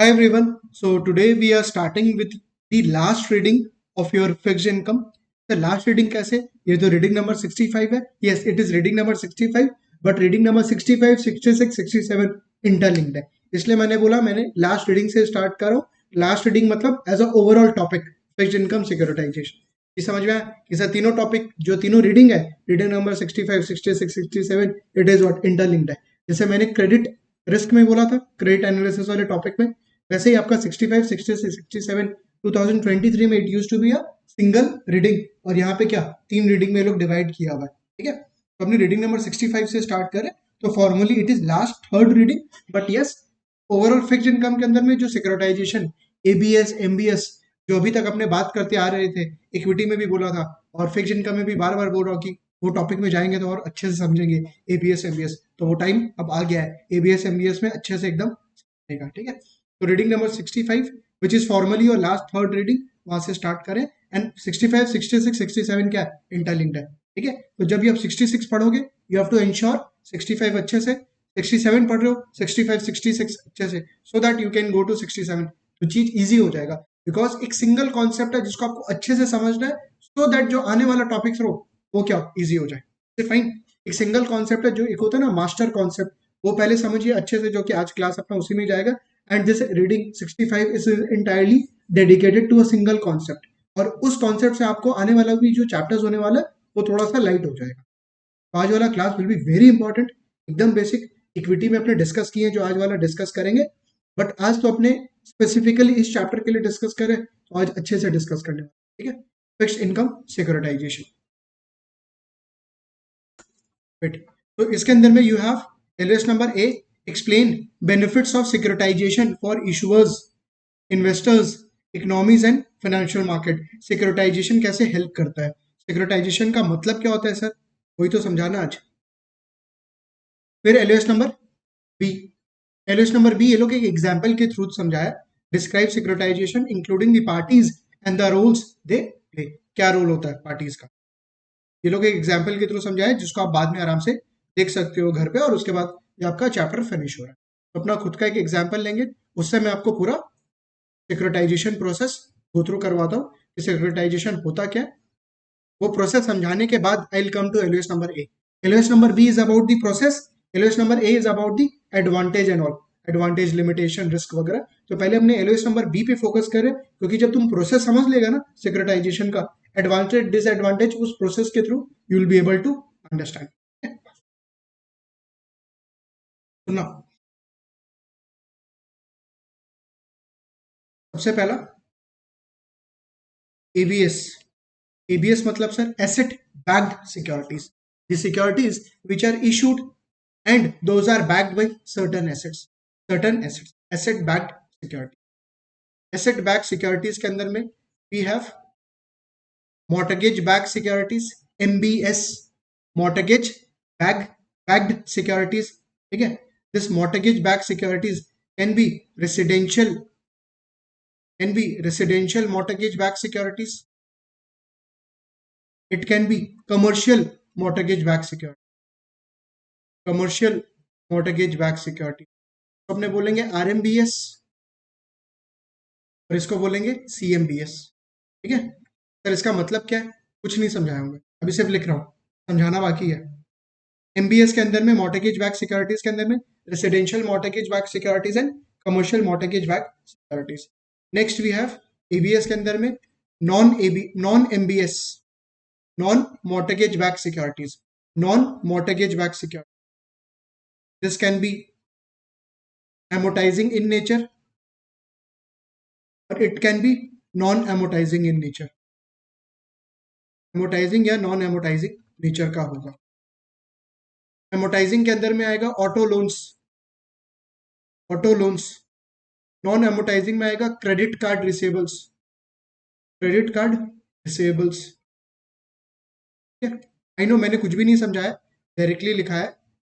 Hi everyone. So today we are starting with the last reading of your fixed income. The last reading कैसे? ये तो reading number 65 है. Yes, it is reading number 65, but reading number 65, 66, 67 interlinked है. इसलिए मैंने बोला मैंने last reading से start कर रहा हूँ. Last reading मतलब as a overall topic fixed income securitization. ये समझ में आया? कि सर तीनों टॉपिक जो तीनों रीडिंग है, reading number 65, 66, 67, it is what interlinked है. जैसे मैंने क्रेडिट रिस्क में बोला था, क्रेडिट एनालिसिस वाले टॉपिक में, वैसे ही आपका 65, 66, 67 2023 में it use to be a single reading, और यहाँ पे क्या तीन रीडिंग में लोग डिवाइड किया हुआ है. ठीक है, तो अपनी रीडिंग नंबर 65 से स्टार्ट करें तो formally it is last third reading. But yes, overall fixed income के अंदर में जो सिक्योरिटाइजेशन, एबीएस, एमबीएस, जो अभी तक अपने बात करते आ रहे थे, इक्विटी में भी बोला था और फिक्स्ड इनकम में भी बार बार बोल रहा हूँ कि वो टॉपिक में जाएंगे तो और अच्छे से समझेंगे एबीएस एमबीएस. तो वो टाइम अब आ गया है एबीएस एमबीएस में अच्छे से एकदम समझेगा. ठीक है, तो reading number 65 which is formally और लास्ट थर्ड रीडिंग, वहां से स्टार्ट करें. एंड 65, 66, 67 क्या है? इंटरलिंक्ड है. ठीक है, तो जब भी आप 66 पढ़ोगे यू हैव टू इंश्योर 65 अच्छे से, 67 पढ़ रहे हो 65, 66 अच्छे से, so that you can go to 67. तो चीज इजी हो जाएगा बिकॉज एक सिंगल कॉन्सेप्ट है जिसको आपको अच्छे से समझना है, सो दैट जो आने वाला टॉपिक्स हो वो क्या इजी हो जाए. फाइन, एक सिंगल कॉन्सेप्ट है, जो एक होता है ना मास्टर कॉन्सेप्ट, वो पहले समझिए अच्छे से, जो कि आज क्लास अपना उसी में जाएगा. And this reading 65 is entirely dedicated to a single concept, और उस कॉन्सेप्ट से आपको आने वाला भी जो चैप्टर्स होने वाला है वो थोड़ा सा लाइट हो जाएगा. तो आज वाला class will be very important, एकदम बेसिक. इक्विटी में अपने डिस्कस किए जो आज वाला डिस्कस करेंगे, बट आज तो अपने स्पेसिफिकली इस चैप्टर के लिए डिस्कस करें तो आज अच्छे से डिस्कस करने वाले. ठीक है, फिक्स्ड इनकम सिक्योरिटाइजेशन. तो इसके अंदर में you have LS number A, explain benefits of securitization for issuers, investors, economies and financial market. Securitization कैसे हेल्प करता है, सिक्योरिटाइजेशन का मतलब क्या होता है सर, वही तो समझाना आज. फिर LOS number B, LOS number B ये लोग एक एग्जांपल के थ्रू समझाया. Describe securitization including the parties and the roles they play. क्या रोल होता है पार्टीज का, ये लोग एक एग्जाम्पल के थ्रू समझाए जिसको आप बाद में आराम से देख सकते हो घर पे, और उसके बाद ये आपका चैप्टर फिनिश हो रहा है. तो अपना खुद का एक एग्जाम्पल लेंगे, उससे मैं आपको पूरा सिक्योरिटाइजेशन प्रोसेस गो थ्रू करवाता हूँ कि सिक्योरिटाइजेशन होता क्या है. वो प्रोसेस समझाने के बाद I will come to LOS number A. LOS number B is about the process, LOS number A is about the advantage and all, advantage, limitation, risk वगैरह. तो पहले हमने एलओएस नंबर बी पे फोकस करें, क्योंकि जब तुम प्रोसेस समझ लेगा ना सिक्योरिटाइजेशन का, एडवांटेज डिसएडवांटेज उस प्रोसेस के through you will be able to understand. सुनना, सबसे पहला एबीएस. एबीएस मतलब sir asset backed securities, the securities which are issued and those are backed by certain assets, asset backed security. asset backed securities के अंदर में we have mortgage backed securities, MBS, mortgage backed securities. ठीक है, this mortgage backed securities can be residential, mortgage backed securities. It can be commercial mortgage backed security, commercial mortgage backed security. तो अपने बोलेंगे RMBS और इसको बोलेंगे CMBS. ठीक है सर, इसका मतलब क्या है? कुछ नहीं समझाया हूँ मैं, अभी सिर्फ लिख रहा हूँ, समझाना बाकी है. एमबीएस के अंदर में मॉर्टगेज बैक सिक्योरिटीज के अंदर में residential mortgage back securities and commercial mortgage back securities. Next we have ABS के अंदर में non MBS, non mortgage back securities, non mortgage back security. This can be amortizing in nature or it can be non amortizing in nature. amortizing या non amortizing nature का होगा. amortizing के अंदर में आएगा ऑटो लोन्स, नॉन amortizing में आएगा credit card रिसेबल्स, I know मैंने कुछ भी नहीं समझाया, डायरेक्टली लिखा है.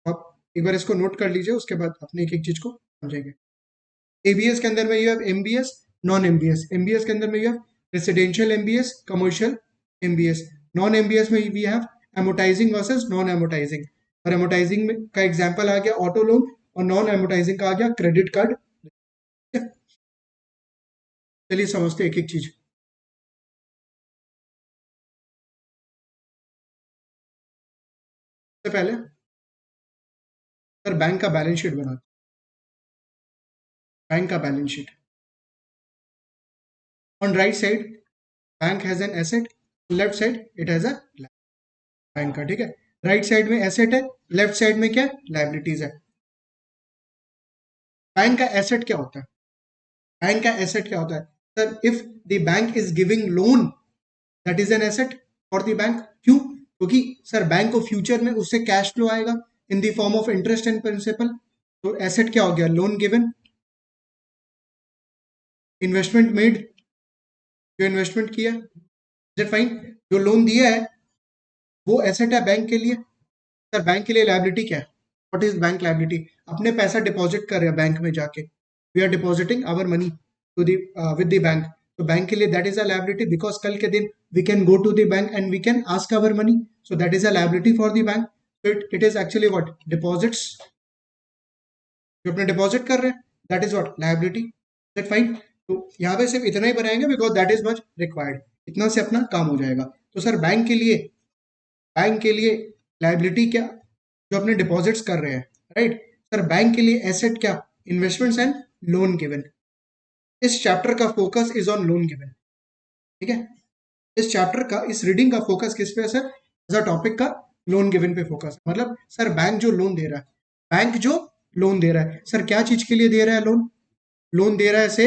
आप एक बार इसको नोट कर लीजिए, उसके बाद अपने एक एक चीज को समझेंगे. एबीएस के अंदर में you have MBS, non MBS. MBS के अंदर में you have residential MBS, commercial MBS. Non MBS में वी हैव एमोटाइजिंग वर्सेस नॉन एमोटाइजिंग, और एमोटाइजिंग का एग्जांपल आ गया ऑटो लोन, और नॉन एमोटाइजिंग का आ गया क्रेडिट कार्ड. चलिए समझते एक एक चीज। सबसे पहले सर बैंक का बैलेंस शीट बनाते हैं। बैंक का balance sheet, on right side bank has an asset, left side it has a bank का, ठीक है। राइट साइड में एसेट है, लेफ्ट साइड में क्या लाइबिलिटीज है। बैंक का एसेट क्या होता है? बैंक का एसेट क्या होता है sir? If the bank is giving loan, that is an asset for the bank. क्यों? क्योंकि सर बैंक को फ्यूचर में उससे कैश फ्लो आएगा in the form of interest and principal. तो एसेट क्या हो गया? Loan given. इन्वेस्टमेंट मेड, जो इन्वेस्टमेंट किया, इज फाइन। जो लोन दिया है वो एसेट है बैंक के लिए। सर बैंक के लिए लायबिलिटी क्या है? What is bank liability? अपने पैसा डिपॉजिट कर रहे हैं बैंक में जाके, we are depositing our money to the with the bank. तो बैंक के लिए that is a liability, because कल के दिन we can go to the bank and we can ask our money, so that is a liability for the bank. So it is actually what deposits, जो अपने deposit कर रहे हैं, that is what liability. That fine. तो यहाँ पे सिर्फ इतना ही बनाएंगे because that is much required, इतना से अपना काम हो जाएगा। तो सर बैंक के लिए लायबिलिटी क्या? जो अपने डिपॉजिट्स कर रहे हैं, राइट। सर बैंक के लिए एसेट क्या? Investments and loan given. इस चैप्टर का focus is on loan given, ठीक है। इस चैप्टर का, इस रीडिंग का फोकस किस पे है सर? एज अ टॉपिक का लोन गिवन पे फोकस। मतलब सर बैंक जो लोन दे रहा है, बैंक जो लोन दे रहा है, सर क्या चीज के लिए दे रहा है लोन? लोन दे रहा है से,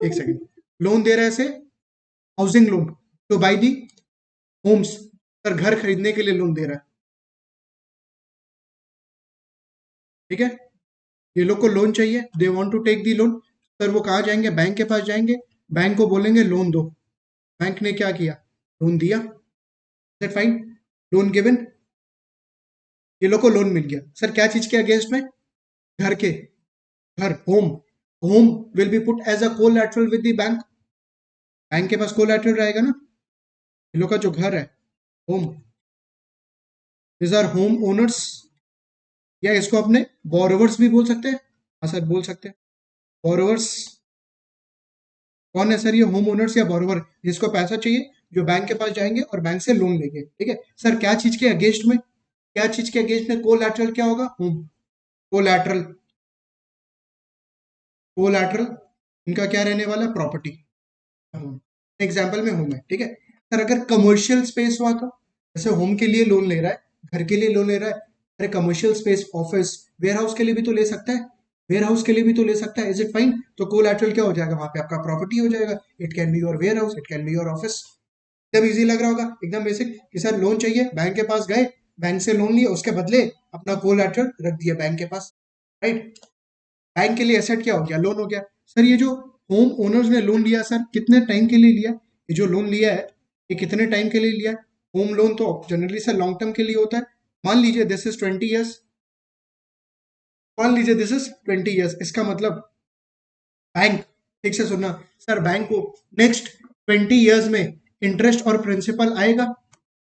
एक सेकेंड, लोन दे रहा है से हाउसिंग लोन, तो बाई दी होम्स, सर घर खरीदने के लिए लोन दे रहा है, ठीक है। ये लोग को लोन चाहिए, they want to take the loan. Sir वो कहाँ जाएंगे? बैंक के पास जाएंगे, बैंक को बोलेंगे लोन दो। बैंक ने क्या किया? लोन दिया, दैट फाइन, लोन गिवन। ये लोग को लोन मिल गया। सर क्या चीज के अगेंस्ट में? घर के, घर, home. Home will be put as a collateral with the bank. Bank के पास कोलैटरल रहेगा ना। ये लोग का जो घर है, home, this are home owners, या इसको अपने बोरोवर्स भी बोल सकते हैं। हाँ सर बोल सकते हैं बोरोवर्स। कौन है सर ये होम ओनर्स या बोरोवर? जिसको पैसा चाहिए, जो बैंक के पास जाएंगे और बैंक से लोन लेंगे, ठीक है। सर क्या चीज के अगेंस्ट में? क्या चीज के अगेंस्ट में कोलैटरल क्या होगा? होम। कोलैटरल, कोलैटरल इनका क्या रहने वाला? प्रॉपर्टी। एग्जाम्पल में होम है, ठीक है। सर अगर कमर्शियल स्पेस हुआ तो, जैसे होम के लिए लोन ले रहा है, घर के लिए लोन ले रहा है, अरे commercial space, office, warehouse के लिए भी तो ले सकता है, वेयर हाउस के लिए भी तो ले सकता है, इज इट फाइन? तो कोलैटरल क्या हो जाएगा? वहां पे आपका प्रॉपर्टी हो जाएगा। It can be your warehouse, it can be your office. एकदम इजी लग रहा होगा, एकदम बेसिक, कि सर लोन चाहिए, बैंक के पास गए, बैंक से लोन लिया, उसके बदले अपना कोलैटरल रख दिया बैंक के पास, राइट। बैंक के लिए एसेट क्या हो गया? लोन हो गया। सर ये जो होम ओनर्स ने लोन लिया, सर कितने टाइम के लिए लिया? ये जो लोन लिया है, ये कितने टाइम के लिए लिया? होम लोन तो जनरली सर लॉन्ग टर्म के लिए होता है। मान लीजिए दिस इज 20 ईयर्स, मान लीजिए दिस इज 20 ईयर्स। इसका मतलब बैंक, ठीक से सुनना सर, बैंक को नेक्स्ट 20 ईयर्स में इंटरेस्ट और प्रिंसिपल आएगा,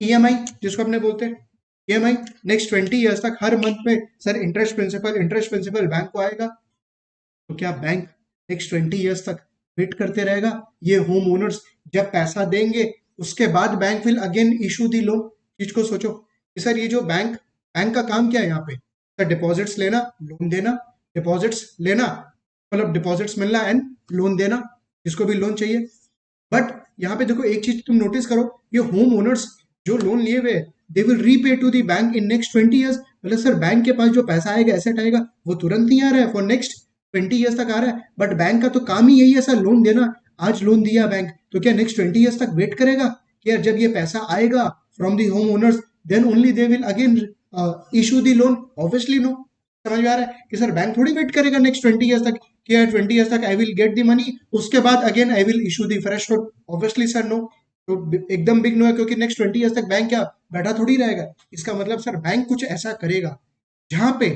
ईएमआई जिसको अपने बोलते हैं, ईएमआई। नेक्स्ट 20 ईयर्स तक हर मंथ में सर इंटरेस्ट प्रिंसिपल बैंक को आएगा। तो क्या बैंक नेक्स्ट 20 ईयर्स तक वेट करते रहेगा? ये होम ओनर्स जब पैसा देंगे, उसके बाद bank will again issue the loan. चीज को सोचो कि सर ये जो बैंक, बैंक का काम क्या है यहाँ पे? सर डिपॉजिट्स लेना, लोन देना, डिपॉजिट्स लेना, मतलब डिपॉजिट्स मिलना एंड लोन देना, जिसको भी लोन चाहिए। बट यहाँ पे देखो एक चीज तुम नोटिस करो, ये होम ओनर्स जो लोन लिए हुए, they will repay to the bank in next 20 years. मतलब सर बैंक के पास जो पैसा आएगा, एसेट आएगा, वो तुरंत नहीं आ रहा है, फॉर नेक्स्ट 20 ईयर्स तक आ रहा है। बट बैंक का तो काम ही यही है सर, लोन देना। आज लोन दिया बैंक, तो क्या नेक्स्ट 20 ईयर्स तक वेट करेगा कि यार जब ये पैसा आएगा from the home owners, then only they will again issue the loan? Obviously no. समझ में आ रहा है कि सर बैंक थोड़ी वेट करेगा नेक्स्ट 20 ईयर्स तक कि यार 20 ईयर्स तक I will get the money, उसके बाद again I will issue the fresh loan? Obviously sir no. तो एकदम बिग नो है, क्योंकि नेक्स्ट 20 ईयर्स तक बैंक क्या बैठा थोड़ी रहेगा। इसका मतलब सर बैंक कुछ ऐसा करेगा जहां पे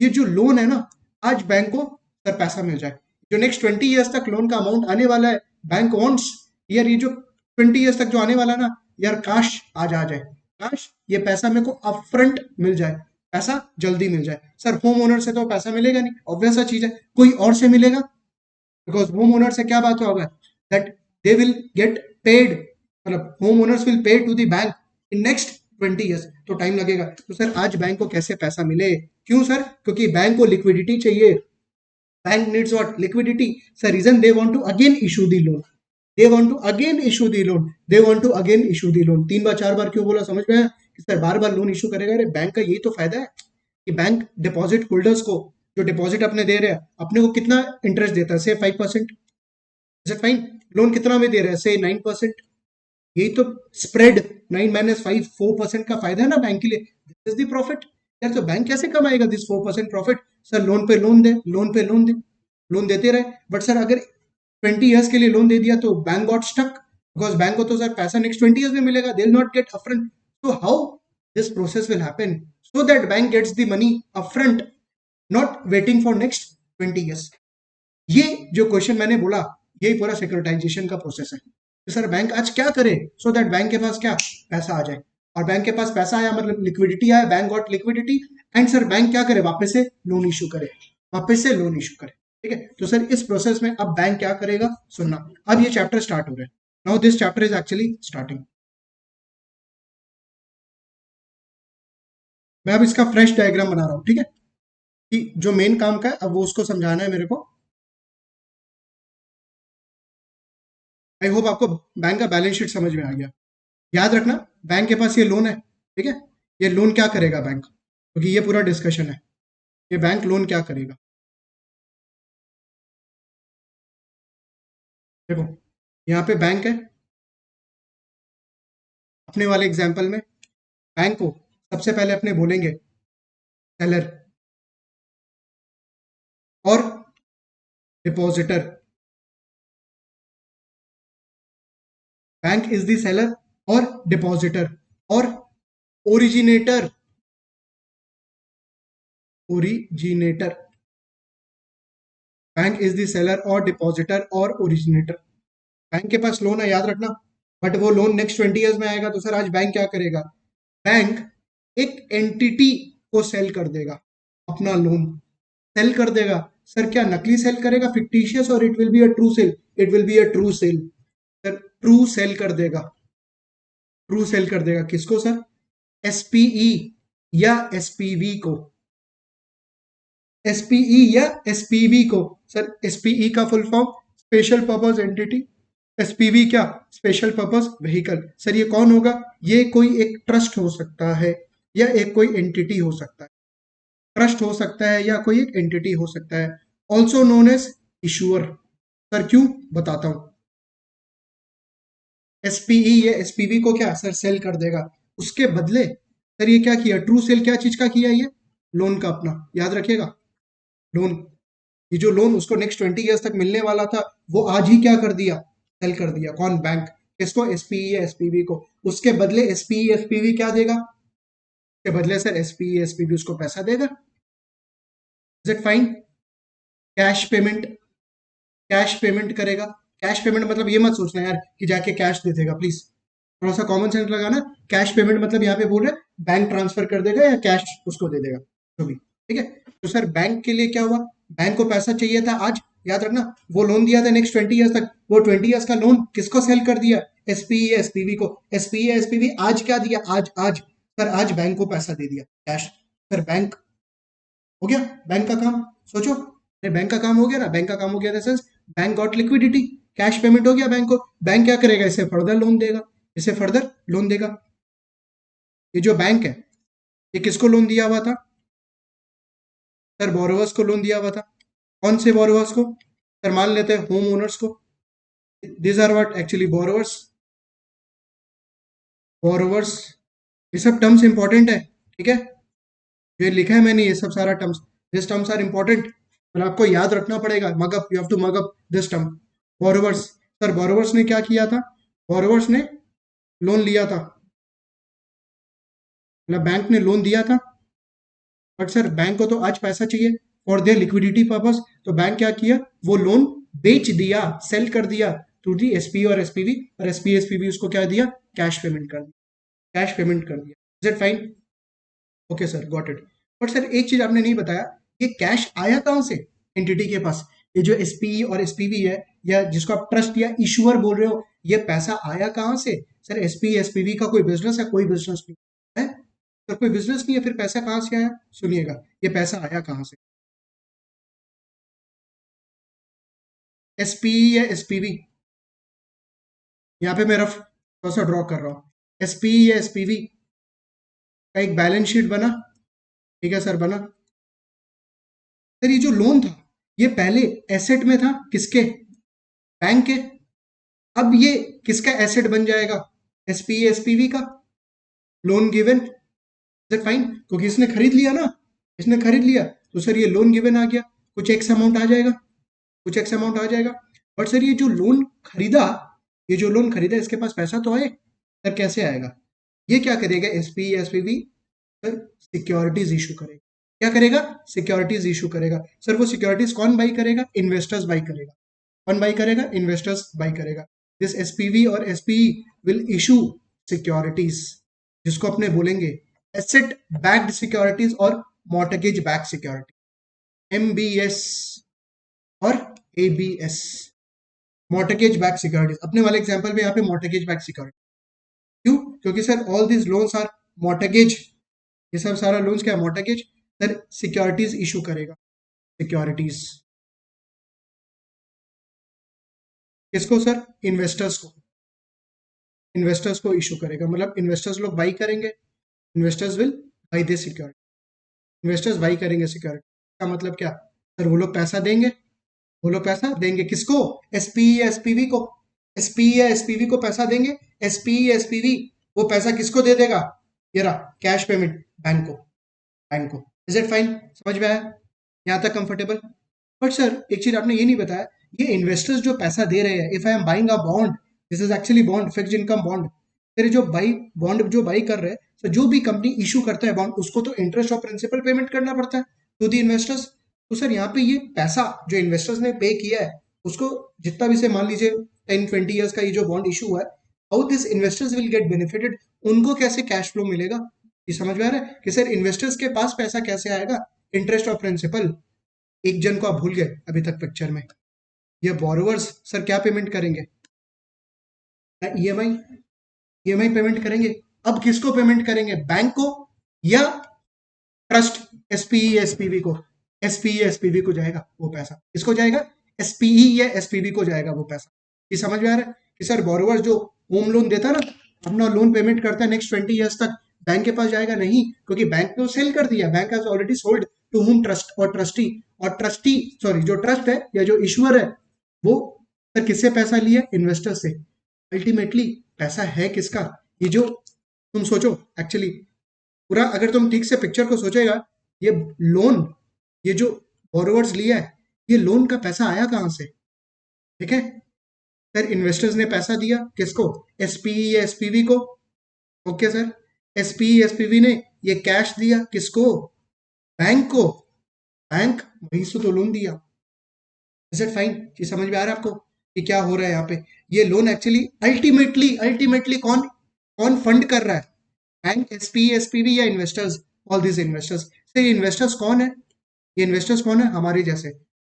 ये जो लोन है ना, आज बैंक को सर पैसा मिल जाए। जो नेक्स्ट 20 ईयर्स तक लोन का अमाउंट आने वाला है, बैंक वांट्स यार ये जो 20 ईयर्स तक जो आने वाला ना, यार काश आज आ जाए, काश ये पैसा मेरे को अपफ्रंट मिल जाए, पैसा जल्दी मिल जाए। सर होम ओनर से तो पैसा मिलेगा नहीं, ऑब्वियस सा चीज है, कोई और से मिलेगा। बिकॉज होम ओनर से क्या बात होगा that they will get paid, मतलब home owners will pay to the bank in next 20 years, तो टाइम लगेगा। तो सर आज बैंक को कैसे पैसा मिले? क्यों सर? क्योंकि बैंक को लिक्विडिटी चाहिए। Bank needs what? Liquidity. Sir reason they want to again issue the loan, they want to again issue the loan, they want to again issue the loan. 3 बार 4 बार क्यों बोला समझ में आया कि सर बार बार लोन इशू करेगा? अरे बैंक का यही तो फायदा है कि बैंक डिपॉजिट होल्डर्स को, जो डिपॉजिट अपने दे रहे हैं, अपने को कितना इंटरेस्ट देता है? से 5%। Is it fine? लोन कितना में दे रहे हैं? से 9%। यही तो स्प्रेड 9 - 5 4% का फायदा है ना बैंक के लिए। This is the profit. यार तो बैंक कैसे कमाएगा दिस 4% प्रॉफिट? सर लोन पे लोन दे, लोन पे लोन दे, लोन देते रहे। बट सर अगर 20 years के लिए लोन दे दिया तो bank got stuck, because bank को तो सर पैसा नेक्स्ट 20 years में मिलेगा, they will not get upfront. So how this process will happen so that bank gets the money upfront, not waiting for next 20 years? ये जो question मैंने बोला, यही पूरा सिक्योरिटाइजेशन का प्रोसेस है। तो सर बैंक आज क्या करे सो दैट बैंक के पास क्या पैसा आ जाए? और बैंक के पास पैसा आया मतलब लिक्विडिटी आया, bank got liquidity. And sir bank क्या करे? वापस से लोन इशू करे, वापस से लोन इशू करे। ठीक है, तो सर इस प्रोसेस में अब बैंक क्या करेगा सुनना। अब ये चैप्टर स्टार्ट हो रहा है। Now this chapter is actually starting. मैं अब इसका फ्रेश डायग्राम बना रहा हूँ, ठीक है, कि जो मेन काम का है अब वो उसको समझाना है मेरे को। आई होप आपको बैंक का बैलेंस शीट समझ में आ गया। याद रखना बैंक के पास ये लोन है, ठीक है। ये लोन क्या करेगा बैंक, क्योंकि ये पूरा डिस्कशन है। ये बैंक लोन क्या करेगा? देखो यहाँ पे बैंक है, अपने वाले एग्जाम्पल में बैंक को सबसे पहले अपने बोलेंगे सेलर और depositor. Bank is the seller और डिपॉजिटर और originator, originator. Bank is the seller और डिपॉजिटर और ओरिजिनेटर। बैंक के पास लोन है, याद रखना, बट वो लोन नेक्स्ट 20 years में आएगा। तो सर आज बैंक क्या करेगा? बैंक एक एंटिटी को सेल कर देगा, अपना लोन सेल कर देगा। सर क्या नकली सेल करेगा, फिक्टिशियस, और it will be a true sale? It will be a true sale. Sir true sale कर देगा, ट्रू सेल कर देगा किसको सर? एसपीई या एसपीवी को, एसपीई या एसपीवी को। सर एसपीई का full form special purpose entity, SPV क्या? Special purpose vehicle. सर ये कौन होगा? ये कोई एक ट्रस्ट हो सकता है या एक कोई एंटिटी हो सकता है, ट्रस्ट हो सकता है या कोई एक एंटिटी हो सकता है। Also known as issuer. Sir क्यों? बताता हूं। एसपीई या एसपीवी को क्या सर सेल कर देगा, उसके बदले सर ये क्या किया? ट्रू सेल क्या चीज का किया? ये लोन का अपना, याद रखिएगा, लोन। ये जो लोन उसको नेक्स्ट 20 years तक मिलने वाला था, वो आज ही क्या कर दिया? सेल कर दिया। कौन? बैंक। किसको? एसपीई या एसपीवी को। उसके बदले एसपीई एसपीवी क्या देगा? उसके बदले सर एसपीई एसपीवी उसको पैसा देगा। Is it fine? Cash payment, cash payment करेगा। कैश पेमेंट मतलब ये मत सोचना यार कि जाके कैश दे देगा, प्लीज थोड़ा सा कॉमन सेंस लगाना। कैश पेमेंट मतलब यहाँ पे बोल रहे बैंक ट्रांसफर कर देगा या कैश उसको दे देगा, जो भी। ठीक है, तो सर बैंक के लिए क्या हुआ? बैंक को पैसा चाहिए था आज, याद रखना। वो लोन दिया था नेक्स्ट 20 years तक, वो 20 years का लोन किसको सेल कर दिया? एसपीई एसपीवी को। एसपीई एसपीवी आज क्या दिया? आज आज सर आज बैंक को पैसा दे दिया, कैश। सर बैंक हो गया, बैंक का काम। सोचो, अरे बैंक का काम हो गया ना, बैंक का काम हो गया in the sense bank got liquidity, cash payment हो गया बैंक को। बैंक क्या करेगा? इसे फर्दर लोन देगा, इसे फर्दर लोन देगा। ये जो बैंक है, ये किसको लोन दिया हुआ था? सर बोरोवर्स को लोन दिया हुआ था। कौन से बोरोवर्स को? सर मान लेते हैं होम ओनर्स को। This are what actually borrowers, borrowers. ये सब टर्म्स इंपॉर्टेंट है, ठीक है, ये लिखा है मैंने, ये सब सारा terms, this terms are important और आपको याद रखना पड़ेगा। Mug up, you have to mug up this term. Borrowers. Sir borrowers ने क्या किया था? बोरोवर्स ने लोन लिया था, मतलब बैंक ने लोन दिया था। बट सर बैंक को तो आज पैसा चाहिए फॉर देयर लिक्विडिटी पर्पस, तो बैंक क्या किया? वो लोन बेच दिया, सेल कर दिया टू दी एसपी और एसपीवी, और एसपी एसपीवी उसको क्या दिया? कैश पेमेंट कर दिया, कैश पेमेंट कर दिया। Is it fine? Okay sir, got it. But sir एक चीज आपने नहीं बताया, ये कैश आया कहां से एंटिटी के पास? ये जो एसपीई और एसपीवी है, या जिसको आप ट्रस्ट या इशूअर बोल रहे हो, ये पैसा आया कहाँ से? सर एसपीई एसपीवी का कोई बिजनेस है? कोई बिजनेस नहीं है। तो कोई बिजनेस नहीं है, फिर पैसा कहाँ से आया? सुनिएगा, ये पैसा आया कहाँ से? एसपीई या एसपीवी, यहाँ पे मैं रफ थोड़ा सा ड्रॉ कर रहा हूँ। एसपीई या एसपीवी का एक बैलेंस शीट बना, ठीक है सर, बना। सर ये जो लोन था, ये पहले एसेट में था, किसके? बैंक के। अब ये किसका एसेट बन जाएगा? एसपीई एसपीवी का। लोन गिवन, इज फाइन, क्योंकि इसने खरीद लिया ना, इसने खरीद लिया, तो सर ये लोन गिवन आ गया, कुछ एक्स अमाउंट आ जाएगा, कुछ एक्स अमाउंट आ जाएगा। बट सर ये जो लोन खरीदा, ये जो लोन खरीदा, इसके पास पैसा तो आए, सर कैसे आएगा? ये क्या करेगा SP SPV? Sir securities issue करेगा। क्या करेगा? सिक्योरिटीज इशू करेगा। सर वो सिक्योरिटीज कौन बाई करेगा? इन्वेस्टर्स बाई करेगा। कौन बाई करेगा? इन्वेस्टर्स बाई करेगा। दिस एसपीवी और एसपीई विल इशू सिक्योरिटीज, जिसको अपने बोलेंगे एसेट बैक्ड सिक्योरिटीज और मॉर्टगेज बैक सिक्योरिटी, एमबीएस और एबीएस, मॉर्टगेज बैक सिक्योरिटीज। अपने वाले एग्जांपल में यहाँ पे मॉर्टगेज बैक सिक्योरिटी। क्यों? क्योंकि sir all this loans are mortgage, ये सब सारा लोन्स क्या है? मॉर्टगेज। सर सिक्योरिटीज इशू करेगा, सिक्योरिटीज। किसको सर? इन्वेस्टर्स को। इन्वेस्टर्स को इशू करेगा, मतलब इन्वेस्टर्स लोग बाई करेंगे, investors will buy this security. Investors buy करेंगे सिक्योरिटी का मतलब क्या? सर वो लोग पैसा देंगे, वो लोग पैसा देंगे किसको? एसपी या एसपीवी को। एसपी या एसपीवी को पैसा देंगे। एसपी या एसपीवी वो पैसा किसको दे देगा? ये रहा कैश पेमेंट, बैंक को, बैंक को। Is it fine? समझ में आया यहाँ तक? कंफर्टेबल? बट सर एक चीज आपने ये नहीं बताया, ये इन्वेस्टर्स जो पैसा दे रहे हैं, if I am buying a bond, this is actually bond, fixed income bond. तेरे जो बाई बॉन्ड जो बाई कर रहे हैं, तो जो भी कंपनी इशू करता है बॉन्ड, उसको तो इंटरेस्ट और प्रिंसिपल पेमेंट करना पड़ता है टू द इन्वेस्टर्स। तो सर यहाँ पे ये पैसा जो इन्वेस्टर्स ने पे किया है, उसको जितना भी से मान लीजिए 10-20 ईयर्स का ये जो बॉन्ड इशू हुआ है, how this investors will get benefited, उनको कैसे कैश फ्लो मिलेगा? ये समझ में आ रहा है कि सर इन्वेस्टर्स के पास पैसा कैसे आएगा? इंटरेस्ट और प्रिंसिपल। एक जन को आप भूल गए अभी तक पिक्चर में, ये बोरोवर्स सर क्या पेमेंट करेंगे? ईएमआई, ईएमआई पेमेंट करेंगे। अब किसको पेमेंट करेंगे? बैंक को या ट्रस्ट एसपीई एसपीवी को? एसपीई एसपीवी को जाएगा वो पैसा। किसको जाएगा? एसपीई या एसपीवी को जाएगा वो पैसा। ये समझ में आ रहा है कि सर बोरोवर जो होम लोन देता ना, अपना लोन पेमेंट करता है नेक्स्ट 20 ईयर्स तक, बैंक के पास जाएगा नहीं, क्योंकि बैंक ने सेल कर दिया, bank has already sold to home trust और ट्रस्टी। और ट्रस्टी सॉरी जो ट्रस्ट है या जो इशूअर है, वो सर किससे पैसा लिया? इन्वेस्टर से। अल्टीमेटली पैसा है किसका? ये जो तुम सोचो एक्चुअली पूरा, अगर तुम ठीक से पिक्चर को सोचेगा, ये लोन, ये जो बोरोवर्स लिया है, ये लोन का पैसा आया कहाँ से? ठीक है सर, इन्वेस्टर्स ने पैसा दिया किसको? एसपीई या एसपीवी को। ओके सर, एसपीई एसपीवी ने ये कैश दिया किसको? बैंक को। बैंक वहीं से तो लोन दिया। Is it fine? ये समझ में आ रहा है आपको कि क्या हो रहा है यहाँ पे? ये लोन एक्चुअली अल्टीमेटली अल्टीमेटली कौन कौन फंड कर रहा है? बैंक, एसपी एसपीवी या investors? All this investors. Sir ये इन्वेस्टर्स कौन है? ये इन्वेस्टर्स कौन है? हमारे जैसे।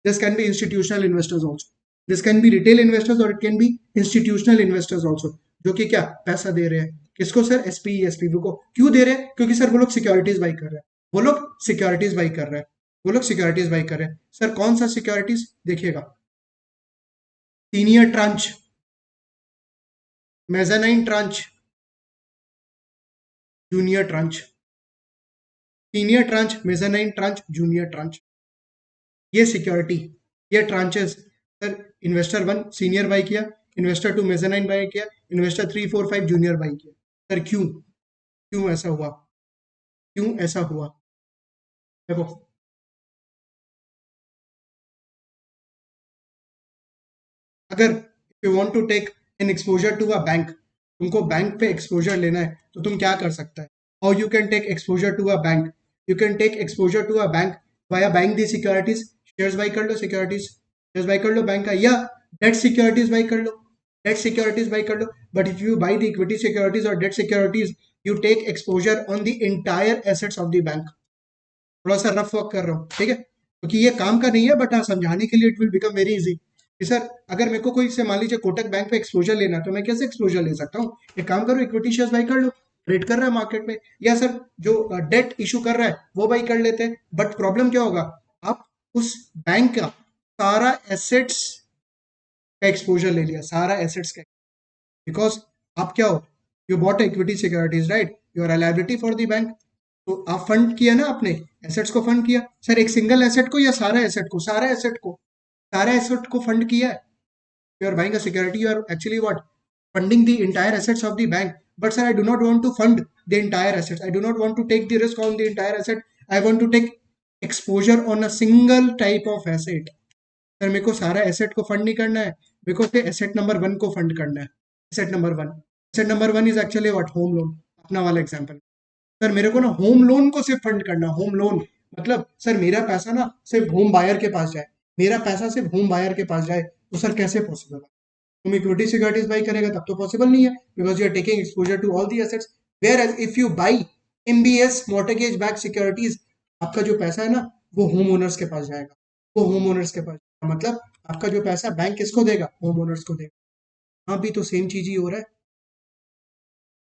This can be institutional investors also, this can be retail investors, और it can be institutional investors also, जो कि क्या पैसा दे रहे हैं किसको? सर एसपी एसपीवी को। क्यों दे रहे हैं? क्योंकि सर वो लोग सिक्योरिटीज बाई कर रहे हैं, वो लोग सिक्योरिटीज बाई कर रहे हैं, वो लोग सिक्योरिटीज बाई कर रहे हैं। सर कौन सा सिक्योरिटीज? देखिएगा, senior tranche, mezzanine tranche, junior tranche. Senior tranche, mezzanine tranche, junior tranche, ये सिक्योरिटी, ये tranches. Sir investor 1 senior buy किया, इन्वेस्टर 2 मेजानाइन बाई किया, इन्वेस्टर 3 4 5 जूनियर बाई किया। सर क्यों? क्यों ऐसा हुआ? क्यों ऐसा हुआ? देखो, अगर you want to take an exposure to a bank, तुमको बैंक पे एक्सपोजर लेना है, तो तुम क्या कर सकता है? How you can take exposure to a bank? You can take exposure to a bank via buying the securities. Shares buy कर लो, सिक्योरिटीज शेयर्स बाई कर लो बैंक का, या डेट सिक्योरिटीज बाई कर लो, डेट सिक्योरिटीज बाई कर लो। But if you buy the equity securities और debt securities, you take exposure on the entire assets of the bank. थोड़ा सा रफ वर्क कर रहा हूँ, ठीक है? क्योंकि ये काम का नहीं है, बट हाँ समझाने के लिए it will become very easy कि सर अगर मेरे को कोई से मान लीजिए कोटक बैंक पे एक्सपोजर लेना है, तो मैं कैसे एक्सपोजर ले सकता हूँ? एक काम करो, इक्विटी शेयर्स बाई कर लो, ट्रेड कर रहा है मार्केट में। या सर जो डेट इशू कर रहा है वो बाई कर लेते हैं। बट प्रॉब्लम क्या होगा, आप उस बैंक का सारा एसेट्स का एक्सपोजर ले लिया, सारा एसेट्स का। बिकॉज आप क्या हो, you bought equity securities, right, you are a liability for the bank. तो आप फंड किया ना, आपने एसेट्स को फंड किया। सर एक सिंगल एसेट को या सारा एसेट को? सारा एसेट को, सारा एसेट को फंड किया है। You are buying a security, you are actually what, funding the entire assets of the bank. But sir, I do not want to fund the entire assets. I do not want to take the risk on the entire asset. I want to take exposure on a single type of asset. Sir मेरे को सारा asset को fund नहीं करना है, मेरे को asset number one को फंड करना है। Asset number one is actually what, home loan, अपना वाला एग्जांपल। सर मेरे को ना होम लोन को सिर्फ फंड करना, होम लोन मतलब सर मेरा पैसा ना सिर्फ होम बायर के पास जाए, मेरा पैसा सिर्फ होम बायर के पास जाए। तो सर कैसे पॉसिबल है? तुम इक्विटी सिक्योरिटीज बाई करेगा तब तो पॉसिबल नहीं है, because you are taking exposure to all the assets. Whereas if you buy MBS mortgage back securities, आपका जो पैसा है ना वो होम ओनर्स के पास जाएगा, वो होम ओनर्स के पास जाएगा। मतलब आपका जो पैसा बैंक किसको देगा? होम ओनर्स को देगा। यहाँ भी तो सेम चीज ही हो रहा है,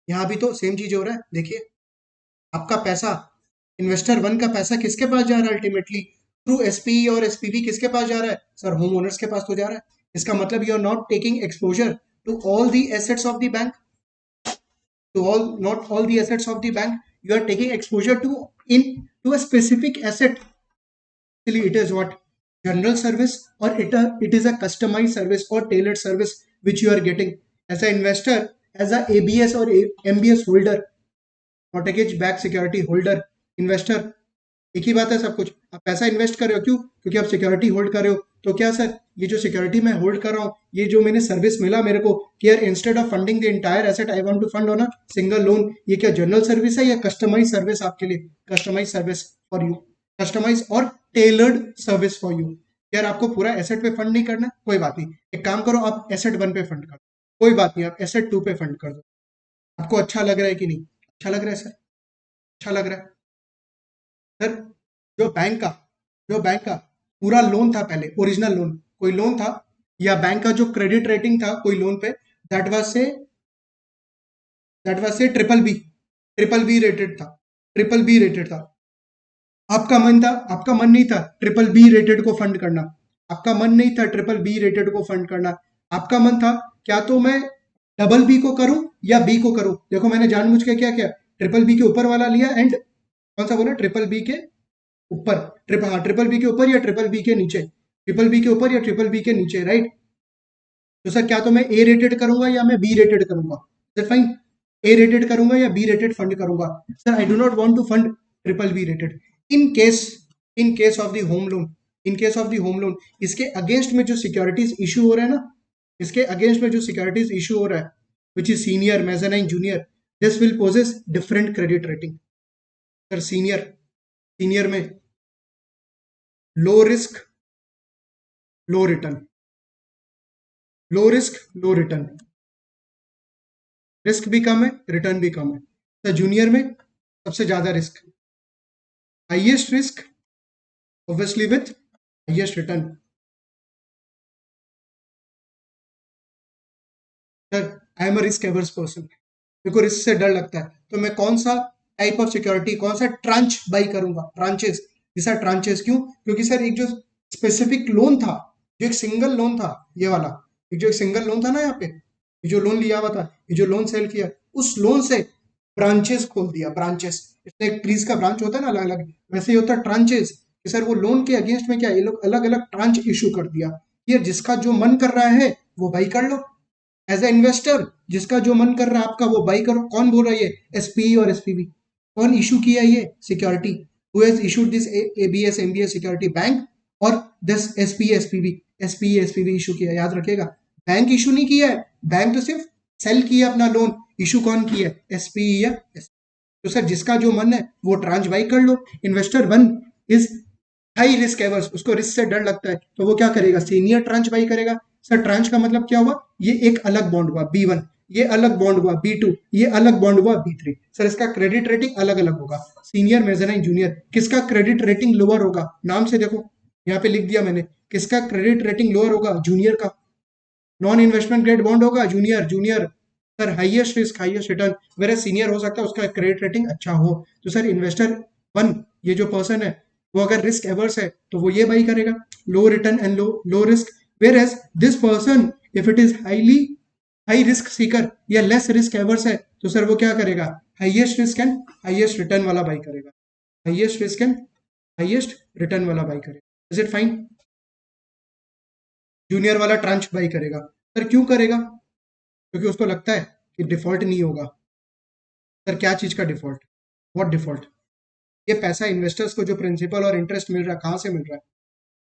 यहाँ भी तो सेम चीज हो रहा है। देखिए आपका पैसा, इन्वेस्टर वन का पैसा किसके पास जा रहा है अल्टीमेटली? थ्रू एसपीई और एसपीवी किसके पास जा रहा है? सर होम ओनर्स के पास तो जा रहा है। इसका मतलब you are not taking exposure to all the assets of the bank, to all, not all the assets of the bank. You are taking exposure to in to a specific asset. Actually it is what, general service, or it is a customized service or tailored service which you are getting as an investor, as a abs or mbs holder, mortgage backed security holder, investor, एक ही बात है सब कुछ। आप पैसा invest कर रहे हो, क्यों? क्योंकि आप सिक्योरिटी होल्ड कर रहे हो। तो क्या सर ये जो सिक्योरिटी मैं होल्ड कर रहा हूँ, ये जो मैंने सर्विस मिला मेरे को कि यार instead of funding the entire asset I want to fund on a single loan, ये क्या जनरल सर्विस है या कस्टमाइज सर्विस आपके लिए? Customize service for you, customize और टेलर्ड सर्विस फॉर यू। यार आपको पूरा एसेट पे फंड नहीं करना, कोई बात नहीं, एक काम करो, आप एसेट वन पे फंड कर दो, कोई बात नहीं, आप एसेट टू पे फंड कर दो। आपको अच्छा लग रहा है कि नहीं? अच्छा लग रहा है सर, अच्छा लग रहा है। सर जो बैंक का जो बैंक का पूरा लोन था, पहले ओरिजिनल लोन कोई लोन था, या बैंक का जो क्रेडिट रेटिंग था कोई लोन पे, दैट वाज से ट्रिपल बी रेटेड था, ट्रिपल बी रेटेड था। आपका मन नहीं था ट्रिपल बी रेटेड को फंड करना, आपका मन नहीं था ट्रिपल बी रेटेड को फंड करना। आपका मन था क्या तो मैं डबल बी को करूं या बी को करूं। देखो मैंने जानबूझ के क्या किया, ट्रिपल बी के ऊपर वाला लिया, एंड कौन सा बोला, ट्रिपल बी के ऊपर, ट्रिपल बी के ऊपर या ट्रिपल बी के नीचे, ट्रिपल बी के ऊपर या ट्रिपल बी के नीचे, राइट। तो सर क्या तो मैं ए रेटेड करूंगा या मैं बी रेटेड करूंगा? सर फाइन, ए रेटेड करूंगा या बी रेटेड फंड करूंगा? Sir I do not want to fund triple B rated. In case in case of the home loan, in case of the home loan, इसके against में जो securities issue हो रहा है ना, इसके अगेंस्ट में जो सिक्योरिटीज इशू हो रहा है, which is senior, mezzanine, junior, this will possess different credit rating. Sir senior, senior में low risk low return, low risk low return, risk भी कम है, रिटर्न भी कम है। तो जूनियर में सबसे ज्यादा risk, highest risk obviously with highest return. Sir I am a risk averse person, मेरे को रिस्क से डर लगता है, तो मैं कौन सा टाइप ऑफ सिक्योरिटी, कौन सा ट्रांच बाई करूंगा? ट्रांचेस, जैसा ट्रांचेस, क्यों? क्योंकि सर एक जो स्पेसिफिक लोन था, जो एक सिंगल लोन था, ये वाला एक जो एक सिंगल लोन था ना, यहाँ पे ये जो लोन लिया हुआ था, ये जो लोन सेल किया, उस लोन से ब्रांचेस खोल दिया, ब्रांचेस, जैसे एक ट्रीज का ब्रांच होता है ना अलग अलग, वैसे ही होता है ट्रांचेस, कि सर वो लोन के अगेंस्ट में क्या ये लोग अलग अलग ट्रांच इशू कर दिया। ये जिसका जो मन कर रहा है वो बाई कर लो, एज ए इन्वेस्टर जिसका जो मन कर रहा है आपका वो बाई करो। कौन बोल रहा है ये? एसपीई और एसपीबी। कौन इशू किया ये security? Who has issued this ABS MBS security? Bank. और दिस एसपीई एसपीबी, एसपीई एसपीबी इशू किया, याद रखिएगा। बैंक इशू नहीं किया है, बैंक तो सिर्फ सेल किया अपना लोन, इशू कौन किया है? एसपीई या तो सर जिसका जो मन है वो ट्रांच बाई कर लो। Investor one is high risk averse, उसको रिस्क से डर लगता है, तो वो क्या करेगा? सीनियर ट्रांच बाई करेगा। सर ट्रांच का मतलब क्या हुआ? ये एक अलग बॉन्ड हुआ B1, ये अलग बॉन्ड हुआ B2, ये अलग बॉन्ड हुआ B3। सर इसका क्रेडिट रेटिंग अलग अलग होगा, सीनियर, मेजनाइन, जूनियर। किसका क्रेडिट रेटिंग लोअर होगा? नाम से देखो, यहाँ पे लिख दिया मैंने, किसका क्रेडिट रेटिंग लोअर होगा? जूनियर का। नॉन इन्वेस्टमेंट ग्रेड बॉन्ड होगा, junior junior. Sir highest risk highest return, मेरा सीनियर हो सकता है उसका क्रेडिट रेटिंग अच्छा हो। तो सर इन्वेस्टर वन, ये जो पर्सन है वो अगर रिस्क एवर्स है तो वो ये बाई करेगा, low return and low risk. Whereas this person if it is high risk seeker या लेस रिस्क एवर्स है तो सर वो क्या करेगा? Highest risk and highest return वाला बाई करेगा, highest risk and highest return वाला बाई करेगा। Is it fine? जूनियर वाला ट्रांच बाई करेगा। सर क्यों करेगा? क्योंकि उसको लगता है कि डिफॉल्ट नहीं होगा। सर क्या चीज का डिफॉल्ट? What default? ये पैसा इन्वेस्टर्स को जो प्रिंसिपल और इंटरेस्ट मिल रहा है कहाँ से मिल रहा है?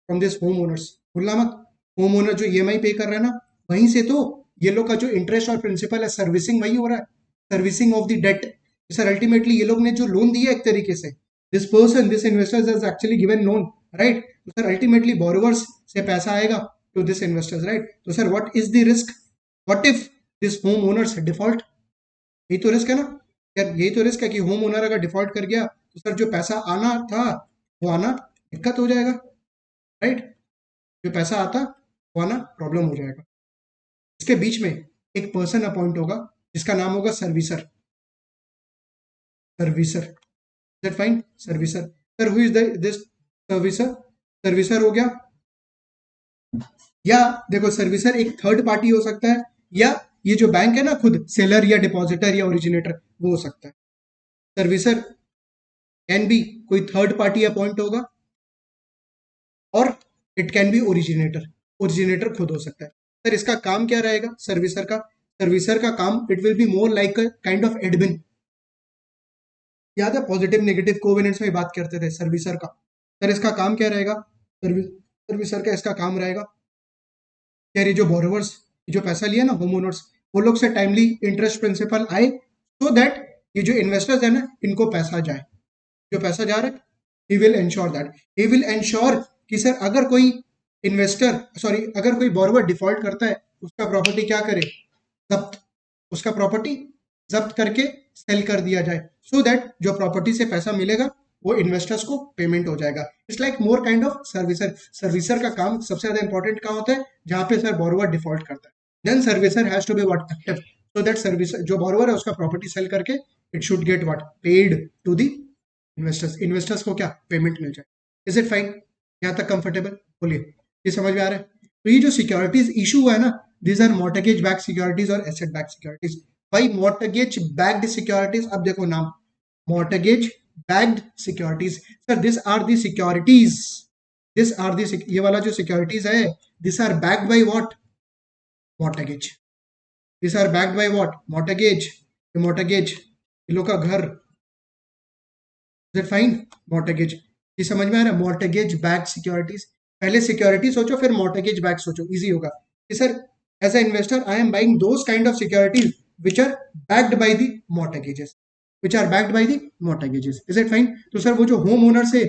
From this home owners. भूलना मत, होम ओनर जो ईएमआई पे कर रहा है ना, वहीं से तो ये लोग का जो इंटरेस्ट और प्रिंसिपल है सर्विसिंग वही हो रहा है, servicing of the debt. Sir ultimately ये लोग ने जो लोन दिया एक तरीके से, this person this investors has actually given loan, right? तो सर अल्टीमेटली बोरोवर्स से पैसा आएगा टू दिस इन्वेस्टर्स, राइट? तो sir what is the risk? What if this home owners default? यही तो रिस्क है ना यार, यही तो रिस्क है कि होम ओनर अगर डिफॉल्ट कर गया तो सर जो पैसा आना था वो आना दिक्कत हो जाएगा, राइट? जो पैसा आता वो आना प्रॉब्लम हो जाएगा। इसके बीच में एक पर्सन अपॉइंट होगा जिसका नाम होगा servicer. Servicer, that fine? Servicer. Sir who is this servicer? Servicer हो गया, या देखो सर्विसर एक थर्ड पार्टी हो सकता है, या ये जो बैंक है ना खुद सेलर या डिपॉजिटर या ओरिजिनेटर वो हो सकता है। सर्विसर कैन बी कोई थर्ड पार्टी अपॉइंट होगा, और it can B originator, originator खुद हो सकता है। सर इसका काम क्या रहेगा सर्विसर का? सर्विसर का काम it will be more like a kind of admin. याद है पॉजिटिव नेगेटिव कोवेनेंट्स में बात करते थे सर्विसर का। सर इसका काम क्या रहेगा? सर्विसर का इसका काम रहेगा यार, ये जो बोरोवर्स जो पैसा लिया ना होम ओनर्स, वो लोग से टाइमली इंटरेस्ट प्रिंसिपल आए, सो दैट ये जो इन्वेस्टर्स है ना इनको पैसा जाए, जो पैसा जा रहा है he will ensure that, he will ensure कि सर अगर कोई इन्वेस्टर सॉरी अगर कोई बोरोवर डिफॉल्ट करता है उसका प्रॉपर्टी क्या करे? जब्त, उसका प्रॉपर्टी जब्त करके सेल कर दिया जाए, सो दैट जो प्रॉपर्टी से पैसा मिलेगा वो इन्वेस्टर्स को पेमेंट हो जाएगा। It's like more kind of servicer. Servicer का काम सबसे ज्यादा इंपॉर्टेंट कहाँ होता है? जहां पे सर बोरोवर डिफॉल्ट करता है, then servicer has to be what active, so that servicer जो बोरोवर है उसका प्रॉपर्टी सेल करके it should get what paid to the investors, investors को क्या पेमेंट मिल जाए। Is it fine? यहाँ तक कंफर्टेबल? बोलिए, ये समझ में आ रहा है? तो ये जो सिक्योरिटीज इशू हुआ है ना, these are mortgage backed securities और asset backed securities। भाई mortgage backed securities, अब देखो नाम, mortgage backed securities। Sir this are the securities, this are the, ये वाला जो सिक्योरिटीज है this are backed by what? mortgage। This are backed by what? mortgage। mortgage ये लोग का घर, इज इट फाइन? mortgage, ये समझ में आ रहा है? mortgage backed securities, पहले सिक्योरिटी सोचो फिर mortgage backed सोचो, इजी होगा कि sir as an investor I am buying those kind of securities which are backed by the mortgages, which are backed by the mortgages। is it fine? तो sir वो जो home owner से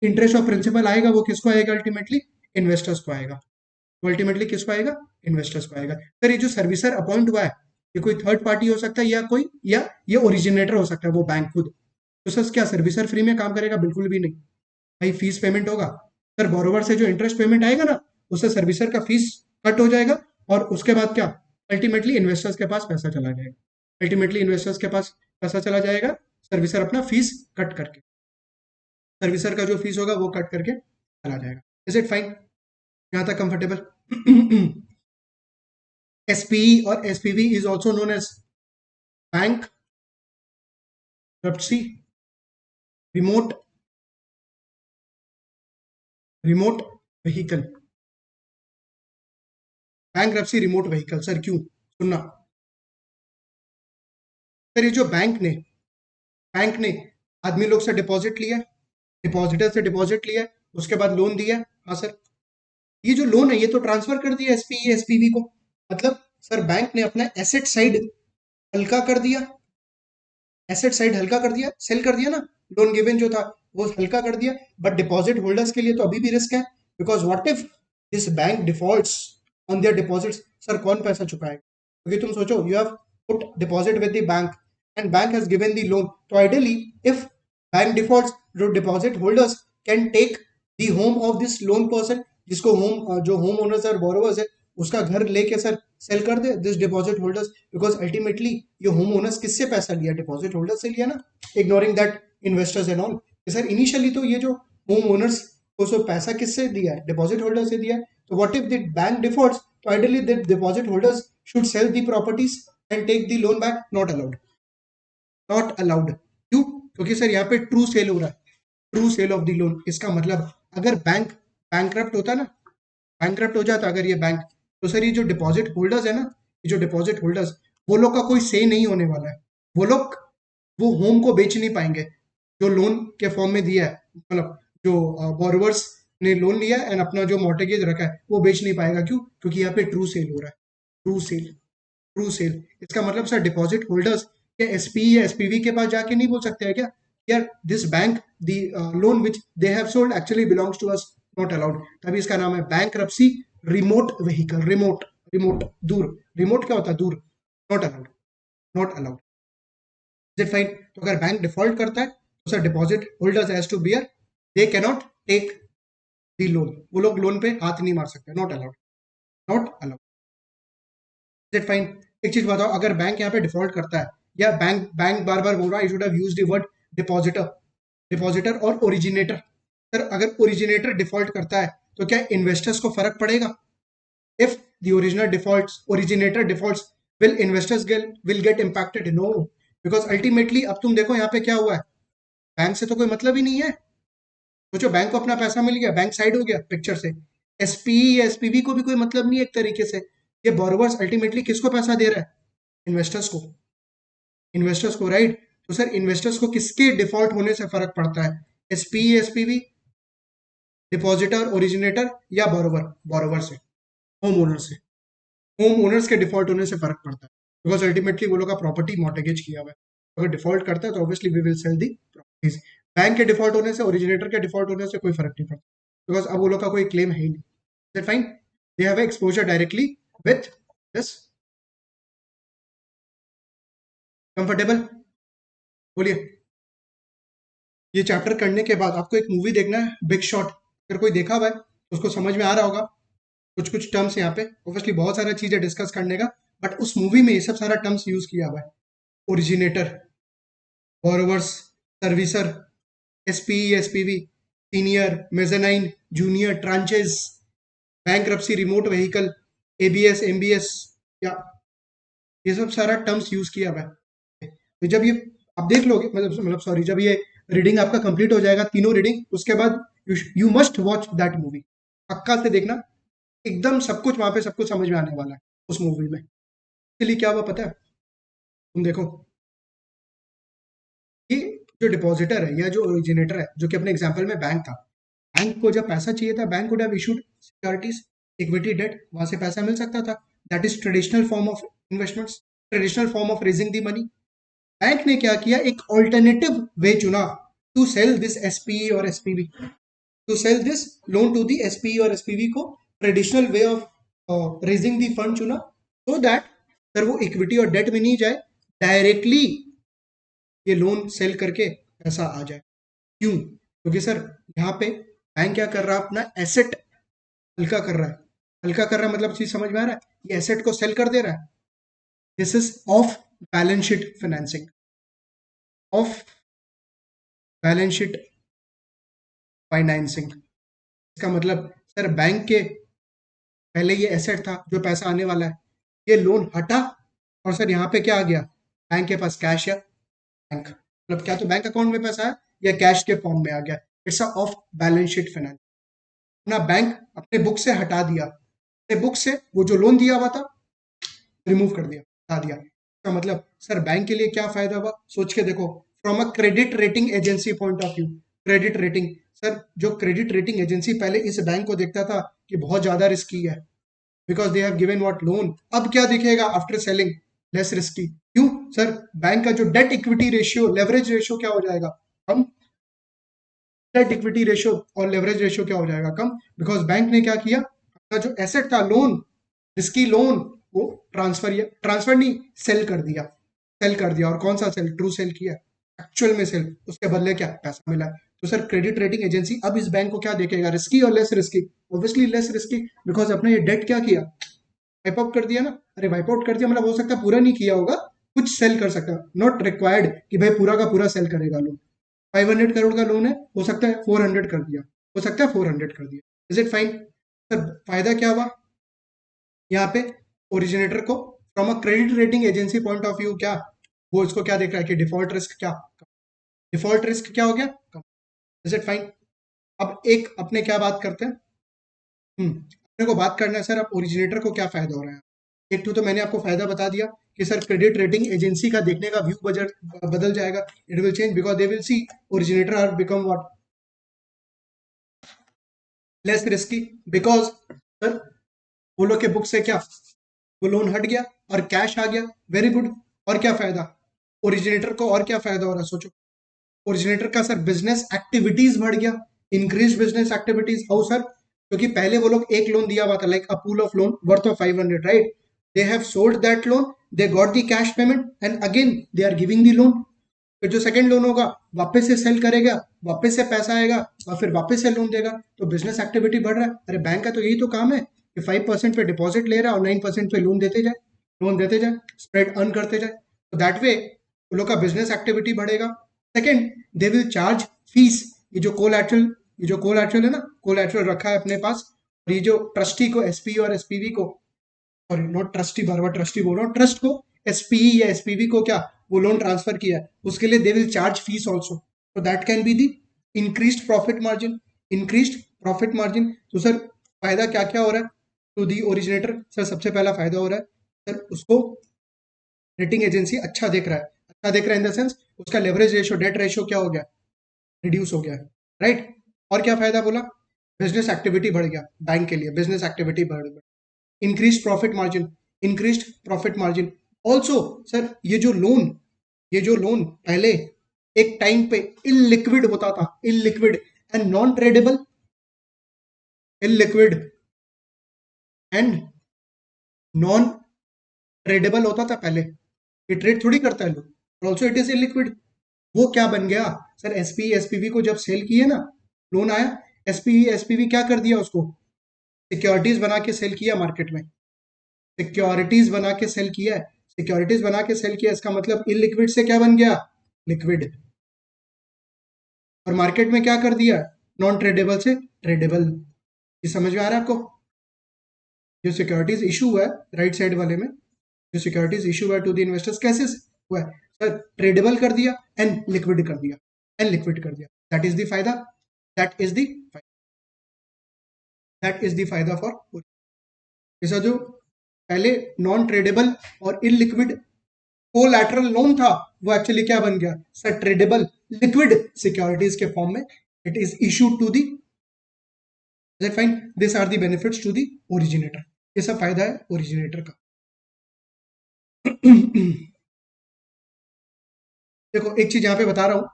interest और principal आएगा वो किसको आएगा? Ultimately investors को आएगा। तो अल्टीमेटली किसको आएगा? इन्वेस्टर्स को आएगा। सर ये जो सर्विसर अपॉइंट हुआ है ये कोई थर्ड पार्टी हो सकता है, या कोई या ये ओरिजिनेटर हो सकता है वो बैंक खुद। तो सर क्या सर्विसर फ्री में काम करेगा? बिल्कुल भी नहीं भाई, फीस पेमेंट होगा। सर बोरोवर से जो इंटरेस्ट पेमेंट आएगा ना उससे सर्विसर का फीस कट हो जाएगा, और उसके बाद क्या? अल्टीमेटली इन्वेस्टर्स के पास पैसा चला जाएगा, अल्टीमेटली इन्वेस्टर्स के पास पैसा चला जाएगा, सर्विसर अपना फीस कट करके, सर्विसर का जो फीस होगा वो कट करके चला जाएगा। Is it fine? यहाँ तक कंफर्टेबल? एसपीई और SPV is also known as bankruptcy remote remote vehicle. Bankruptcy remote vehicle, sir क्यों? सुनना, सर ये जो बैंक ने आदमी लोग से डिपॉजिट लिया, डिपॉजिटर से डिपॉजिट लिया, उसके बाद लोन दिया। हाँ सर, ये जो लोन है ये तो ट्रांसफर कर दिया एसपीई एसपीवी को, मतलब सर बैंक ने अपना एसेट साइड हल्का कर दिया, एसेट साइड हल्का कर दिया, सेल कर दिया ना, लोन गिवन जो था वो हल्का कर दिया। बट डिपॉजिट होल्डर्स के लिए तो अभी भी रिस्क है, because what if this bank defaults on their deposits? Sir कौन पैसा चुकाएगा? क्योंकि तुम सोचो you have put deposit with the bank and bank has given the loan, तो आइडियली इफ बैंक डिफॉल्ट्स जो deposit holders can take the home of this loan person, जिसको home, जो होम ओनर्स और बोरोवर्स है, उसका घर लेके sir sell कर दे this deposit holders, because ultimately ये होम ओनर्स किससे पैसा लिया, डिपॉजिट होल्डर्स से लिया ना, ignoring that investors and all. Sir initially तो ये जो होम ओनर्स को सो पैसा किससे दिया है, डिपॉजिट होल्डर से दिया है। तो what if the bank defaults, तो ideally the deposit holders should sell the properties and take the loan back, not allowed, not allowed. क्यों? क्योंकि सर यहाँ पे ट्रू सेल हो रहा है, true sale of the loan. इसका मतलब अगर बैंक बैंकरप्ट होता ना, बैंकरप्ट हो जाता अगर ये बैंक, तो सर ये जो डिपॉजिट होल्डर्स है ना, ये जो डिपॉजिट होल्डर्स, वो लोग का कोई से नहीं होने वाला है। वो लोग वो होम को बेच नहीं पाएंगे जो लोन के फॉर्म में दिया है, मतलब जो बोरोवर्स ने लोन लिया है एंड अपना जो मॉर्टगेज रखा है वो बेच नहीं पाएगा। क्यों? क्योंकि यहाँ पे ट्रू सेल हो रहा है, ट्रू सेल, ट्रू सेल। इसका मतलब सर डिपॉजिट होल्डर्स या एसपी या एसपीवी के पास जाके नहीं बोल सकते हैं क्या यार this bank the loan which they have sold actually belongs to us, not allowed. तभी इसका नाम है bankruptcy remote vehicle, remote, remote दूर, रिमोट क्या होता है, दूर, not allowed, not allowed. Is it fine? तो अगर बैंक डिफॉल्ट करता है तो sir deposit holders has to bear, they cannot take the loan, वो लोग लोन पे हाथ नहीं मार सकते, not allowed, not allowed. Is it fine? एक चीज बताओ, अगर बैंक यहाँ पे डिफॉल्ट करता है, या बैंक बैंक बार बार बोल रहा है I should have used the word depositor, depositor और ओरिजिनेटर। सर अगर ओरिजिनेटर डिफॉल्ट करता है तो क्या इन्वेस्टर्स को फर्क पड़ेगा? If the original defaults, originator defaults, will investors will get impacted? No, because ultimately अब तुम देखो यहाँ पे क्या हुआ है, बैंक से तो कोई मतलब ही नहीं है। सोचो बैंक को अपना पैसा मिल गया, बैंक साइड हो गया पिक्चर से। एसपी या एसपीवी को भी कोई मतलब नहीं है एक तरीके से। ये बोरोवर्स अल्टीमेटली किसको पैसा दे रहा है? इन्वेस्टर्स को, इन्वेस्टर्स को, राइट। तो सर इन्वेस्टर्स को किसके डिफॉल्ट होने से फर्क पड़ता है, एसपी, एसपीवी, डिपॉजिटर, ओरिजिनेटर, या बोरोवर, बोरोवर से, होम ओनर से, होम ओनर्स के डिफॉल्ट होने से फर्क पड़ता है, बिकॉज अल्टीमेटली वो लोग का प्रॉपर्टी मॉर्टगेज किया हुआ है। अगर डिफॉल्ट करता है तो obviously we will sell the properties. Bank के डिफॉल्ट होने से, ओरिजिनेटर के डिफॉल्ट होने से कोई फर्क नहीं पड़ता, बिकॉज अब वो लोग का कोई क्लेम है ही नहीं। Fine, they have exposure directly with this. Comfortable? बोलिए। ये चैप्टर करने के बाद आपको एक मूवी देखना है, बिग शॉट। अगर कोई देखा हुआ है तो उसको समझ में आ रहा होगा कुछ कुछ टर्म्स यहाँ पे, ऑब्वियसली बहुत सारा चीजें डिस्कस करने का, बट उस मूवी में ये सब सारा टर्म्स यूज किया हुआ है। Originator, borrowers, servicer, SP, SPV, senior, mezzanine, junior, tranches, bankruptcy, remote vehicle, ABS, MBS, या ये सब सारा टर्म्स यूज किया हुआ है। तो जब ये आप देख लोगे, मतलब सॉरी, जब ये रीडिंग आपका कंप्लीट हो जाएगा, तीनों रीडिंग, उसके बाद you must watch that movie, पक्का से देखना। एकदम सब कुछ वहां पे सब कुछ समझ में आने वाला है उस मूवी में। इसलिए क्या हुआ पता है, तुम देखो, ये जो डिपॉजिटर है या जो ओरिजिनेटर है, जो कि अपने एग्जाम्पल में बैंक था, बैंक को जब पैसा चाहिए था, bank would have issued securities, equity, debt, वहां से पैसा मिल सकता था। That is traditional form of investments, traditional form of raising the money. Bank ने क्या किया, एक ऑल्टरनेटिव वे चुना टू सेल दिस एसपी और SPV, to sell this loan to the SP और एसपीवी को, traditional way of raising the fund चुना, so that sir वो इक्विटी और डेट में नहीं जाए, डायरेक्टली ये लोन सेल करके पैसा आ जाए। क्यों? क्योंकि सर यहाँ पे बैंक क्या कर रहा है, अपना एसेट हल्का कर रहा है। हल्का कर रहा है मतलब चीज समझ में आ रहा है, ये एसेट को सेल कर दे रहा है। This is of balance sheet financing, of balance sheet financing. इसका मतलब सर बैंक के पहले ये एसेट था जो पैसा आने वाला है, ये लोन हटा, और सर यहाँ पे क्या आ गया, बैंक के पास कैश है, बैंक मतलब क्या, तो बैंक अकाउंट में पैसा है या कैश के फॉर्म में आ गया। It's a of balance sheet finance. अपना बैंक अपने बुक से हटा दिया, अपने बुक से वो जो लोन दिया हुआ था रिमूव कर दिया, हटा दिया। इसका मतलब सर बैंक के लिए क्या फायदा हुआ, सोच के देखो, from a credit rating agency point of view. Credit rating, sir जो क्रेडिट रेटिंग एजेंसी पहले इस बैंक को देखता था कि बहुत ज्यादा रिस्की है, because they have given what loan, अब क्या दिखेगा आफ्टर सेलिंग, लेस रिस्की। क्यों? सर बैंक का जो debt equity ratio, leverage ratio क्या हो जाएगा, कम। डेट इक्विटी रेशियो और लेवरेज रेशियो क्या हो जाएगा, कम। बिकॉज बैंक ने क्या किया, अपना जो एसेट था, लोन, रिस्की लोन, वो ट्रांसफर, या ट्रांसफर नहीं, सेल कर दिया, सेल कर दिया। और कौन सा सेल, ट्रू सेल किया, एक्चुअल में सेल, उसके बदले क्या, पैसा मिला। तो सर क्रेडिट रेटिंग एजेंसी अब इस बैंक को क्या देखेगा, रिस्की और less risky? Obviously less risky, because अपने ये डेट क्या किया, वाइप आउट कर दिया ना। अरे वाइप आउट कर दिया मतलब हो सकता है पूरा नहीं किया होगा, कुछ सेल कर सकता है, नॉट रिक्वायर्ड कि भाई पूरा का पूरा सेल करेगा लोन। 500 करोड़ का लोन है, हो सकता है 400 कर दिया, हो सकता है 400 कर दिया। Is it fine? सर फायदा क्या हुआ यहाँ पे ओरिजिनेटर को? From a credit rating agency point of view क्या वो इसको क्या देख रहा है कि डिफॉल्ट रिस्क क्या, डिफॉल्ट रिस्क क्या हो गया? Is it fine? अब एक अपने क्या बात करते हैं, अपने को बात करना है सर अब ओरिजिनेटर को क्या फायदा हो रहा है। एक तो मैंने आपको फायदा बता दिया कि सर क्रेडिट रेटिंग एजेंसी का देखने का व्यू बजट बदल जाएगा, it will change because they will see originator are become what, less risky, because sir वो लोग के बुक से क्या वो लोन हट गया और कैश आ गया, वेरी गुड। और क्या फायदा ओरिजिनेटर को, और क्या फायदा हो रहा है सोचो। ओरिजिनेटर का सर बिजनेस एक्टिविटीज बढ़ गया, increase business activities. How sir? क्योंकि पहले वो लोग एक लोन दिया हुआ था, like a pool of loan worth of 500, right? They have sold that loan, they got the cash payment and again they are giving the loan. फिर जो सेकंड लोन होगा वापस से सेल करेगा, वापस से पैसा आएगा और फिर वापस से लोन देगा, तो बिजनेस एक्टिविटी बढ़ रहा है। अरे बैंक का तो यही तो काम है कि 5% पे डिपॉजिट ले रहा है और 9% पे लोन देते जाए, लोन देते जाए, स्प्रेड अर्न करते जाए, तो दैट वे उन लोग का बिजनेस एक्टिविटी बढ़ेगा। Second, they will charge fees. ये जो कोलैटरल है ना, कोलैटरल रखा है अपने पास, और ये जो ट्रस्टी को, एसपी और एसपीवी को, sorry not trustee, bar bar trustee बोल रहा हूँ, ट्रस्ट को एसपीई या एसपीवी को क्या वो लोन ट्रांसफर किया है, उसके लिए they will charge fees also, तो that can be the increased profit margin, increased profit margin. तो सर फायदा क्या क्या हो रहा है टू दी ओरिजिनेटर? सर सबसे पहला फायदा हो रहा है सर उसको रेटिंग एजेंसी अच्छा देख रहा है, अच्छा देख रहा है इन द सेंस उसका लेवरेज रेशियो, डेट रेशियो क्या हो गया, रिड्यूस हो गया, राइट? और क्या फायदा बोला? बिजनेस एक्टिविटी बढ़ गया, बैंक के लिए बिजनेस एक्टिविटी बढ़ गया, increase profit margin, increase profit margin. Also sir ये जो लोन पहले एक टाइम पे इलिक्विड होता था, illiquid and non tradable, illiquid and non tradable होता था पहले, ये ट्रेड थोड़ी करता है लोग, ऑल्सो इट इज इलिक्विड। वो क्या बन गया सर, एसपी एसपीवी को जब सेल किए ना, लोन आया, एसपी एसपीवी क्या कर दिया उसको, सिक्योरिटीज बना के सेल किया मार्केट में, सिक्योरिटीज बना के सेल किया है, सिक्योरिटीज बना के सेल किया, इसका मतलब इलिक्विड से क्या बन गया, लिक्विड। और मार्केट में क्या कर दिया, नॉन ट्रेडेबल से ट्रेडेबल। ये समझ में आ रहा है आपको? जो सिक्योरिटीज इशू हुआ है राइट साइड वाले में, जो सिक्योरिटीज इशू हुआ है टू द इन्वेस्टर्स, कैसे हुआ है सर, ट्रेडेबल कर दिया एंड लिक्विड कर दिया, एंड लिक्विड कर दिया, दैट इज द फायदा, that is the that is the फायदा फॉर। ऐसा जो पहले नॉन ट्रेडेबल और इलिक्विड कोलैटरल लोन था, वो एक्चुअली क्या बन गया सर, ट्रेडेबल लिक्विड सिक्योरिटीज के फॉर्म में it is issued to the, fine, this are the benefits to the originator. ये सब फायदा है ओरिजिनेटर का। देखो एक चीज यहाँ पे बता रहा हूं,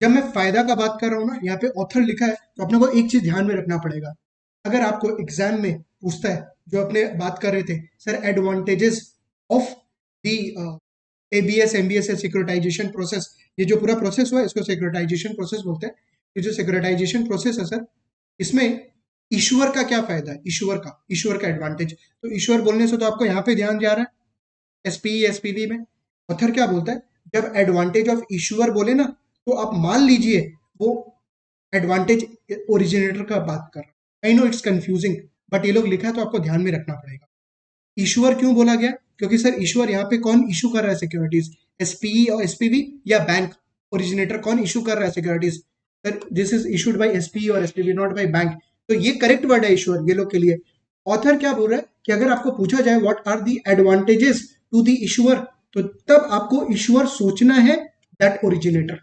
जब मैं फायदा का बात कर रहा हूं ना, यहाँ पे ऑथर लिखा है, तो अपने को एक चीज ध्यान में रखना पड़ेगा। अगर आपको एग्जाम में पूछता है, जो अपने बात कर रहे थे sir advantages of the ABS MBS securitization process, ये जो पूरा प्रोसेस हुआ है इसको सिक्योरिटाइजेशन प्रोसेस बोलते हैं। ये जो सिक्योरिटाइजेशन प्रोसेस है सर, इसमें ईश्वर का क्या फायदा है, ईश्वर का एडवांटेज, तो ईश्वर बोलने से तो आपको यहाँ पे ध्यान जा रहा है एसपीई एसपीवी में। ऑथर क्या बोलता है, जब एडवांटेज ऑफ ईश्वर बोले ना, तो आप मान लीजिए वो एडवांटेज ओरिजिनेटर का बात कर रहा है। I know it's confusing, but ये लोग लिखा है तो आपको ध्यान में रखना पड़ेगा। ईश्वर क्यों बोला गया, क्योंकि सर ईश्वर यहाँ पे कौन इशू कर रहा है सिक्योरिटीज, एसपीई और एसपीवी या बैंक? ओरिजिनेटर कौन इशू कर रहा है securities, sir this is issued by SPE और एसपीवी, नॉट बाय बैंक। तो ये करेक्ट वर्ड है ईश्वर ये लोग के लिए। ऑथर क्या बोल रहा है कि अगर आपको पूछा जाए what are the advantages to the issuer, तो तब आपको ईश्वर सोचना है that originator.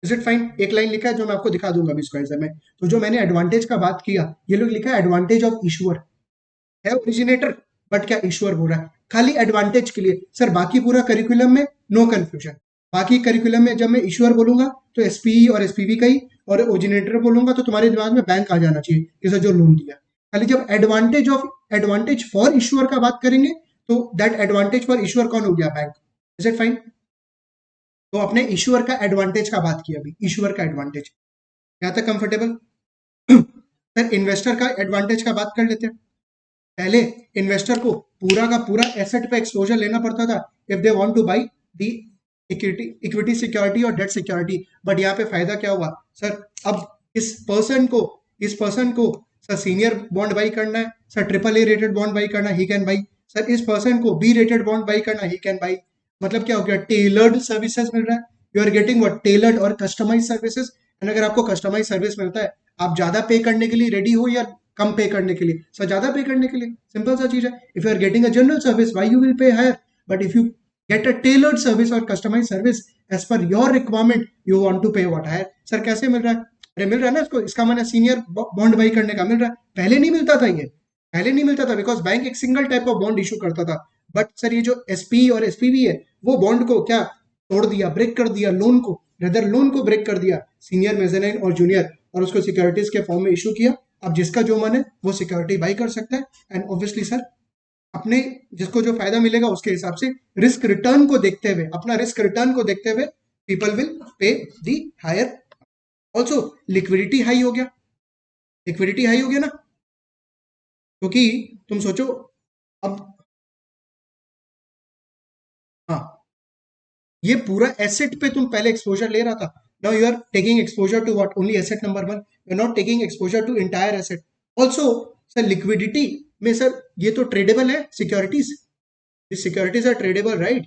Is it fine? एक लाइन लिखा है जो मैं आपको दिखा दूंगा अभी स्क्वाइजर में। तो जो मैंने एडवांटेज का बात किया, ये लोग लिखा है एडवांटेज ऑफ ईश्वर, है ओरिजिनेटर, बट क्या ईश्वर बोल रहा है खाली एडवांटेज के लिए। सर बाकी पूरा करिकुलम में नो कंफ्यूजन, बाकी करिकुलम में जब मैं ईश्वर बोलूंगा तो एसपीई और एसपीवी का ही, और ओरिजिनेटर बोलूंगा तो तुम्हारे दिमाग में बैंक आ जाना चाहिए कि सर जो लोन दिया। खाली जब एडवांटेज फॉर ईश्वर का बात करेंगे, तो दैट एडवांटेज फॉर ईश्वर कौन हो गया, बैंक। Is it fine? तो अपने ईश्वर का एडवांटेज का बात किया, अभी ईश्वर का एडवांटेज। यहाँ तक कंफर्टेबल? सर इन्वेस्टर का एडवांटेज का बात कर लेते हैं। पहले इन्वेस्टर को पूरा का पूरा एसेट पे एक्सपोजर लेना पड़ता था if they want two by the equity security और डेट सिक्योरिटी। बट यहाँ पे फायदा क्या हुआ सर, अब इस पर्सन को सर सीनियर बॉन्ड बाई करना है, sir triple A rated bond by करना है, ही कैन बाई। सर इस पर्सन को बी रेटेड बॉन्ड बाई करना, ही कैन बाई। मतलब क्या हो गया, टेलर्ड सर्विसेज मिल रहा है। You are getting what, tailored और कस्टमाइज सर्विसेज। एंड अगर आपको कस्टमाइज सर्विस मिलता है, आप ज्यादा पे करने के लिए रेडी हो या कम पे करने के लिए? सर ज्यादा पे करने के लिए, सिंपल सा चीज है। If you are getting a general service, why you will pay higher? But if you get a tailored service और customize service as per your requirement, you want to pay what higher. Sir कैसे मिल रहा है? अरे मिल रहा है ना इसको, इसका मैंने सीनियर बॉन्ड बाई करने का मिल रहा है। पहले नहीं मिलता था ये, पहले नहीं मिलता था बिकॉज बैंक एक single type of bond issue करता था। बट सर ये जो एसपी और एसपीवी है, वो बॉन्ड को क्या तोड़ दिया, ब्रेक कर दिया, लोन को, रेदर लोन को ब्रेक कर दिया, सीनियर, मेजनाइन और जूनियर, और उसको सिक्योरिटीज के फॉर्म में इशू किया। अब जिसका जो मन है वो सिक्योरिटी बाई कर सकता है। एंड ऑब्वियसली सर अपने जिसको जो फायदा मिलेगा उसके हिसाब से रिस्क रिटर्न को देखते हुए, अपना रिस्क रिटर्न को देखते हुए people will pay the higher. Also liquidity high हो गया, लिक्विडिटी हाई हो गया ना, क्योंकि तुम सोचो अब, हाँ, ये पूरा एसेट पे तुम पहले एक्सपोजर ले रहा था। Now you are taking exposure to what, only asset number one, you are not taking exposure to entire asset. Also sir liquidity में सर ये तो ट्रेडेबल है securities, securities are tradable right,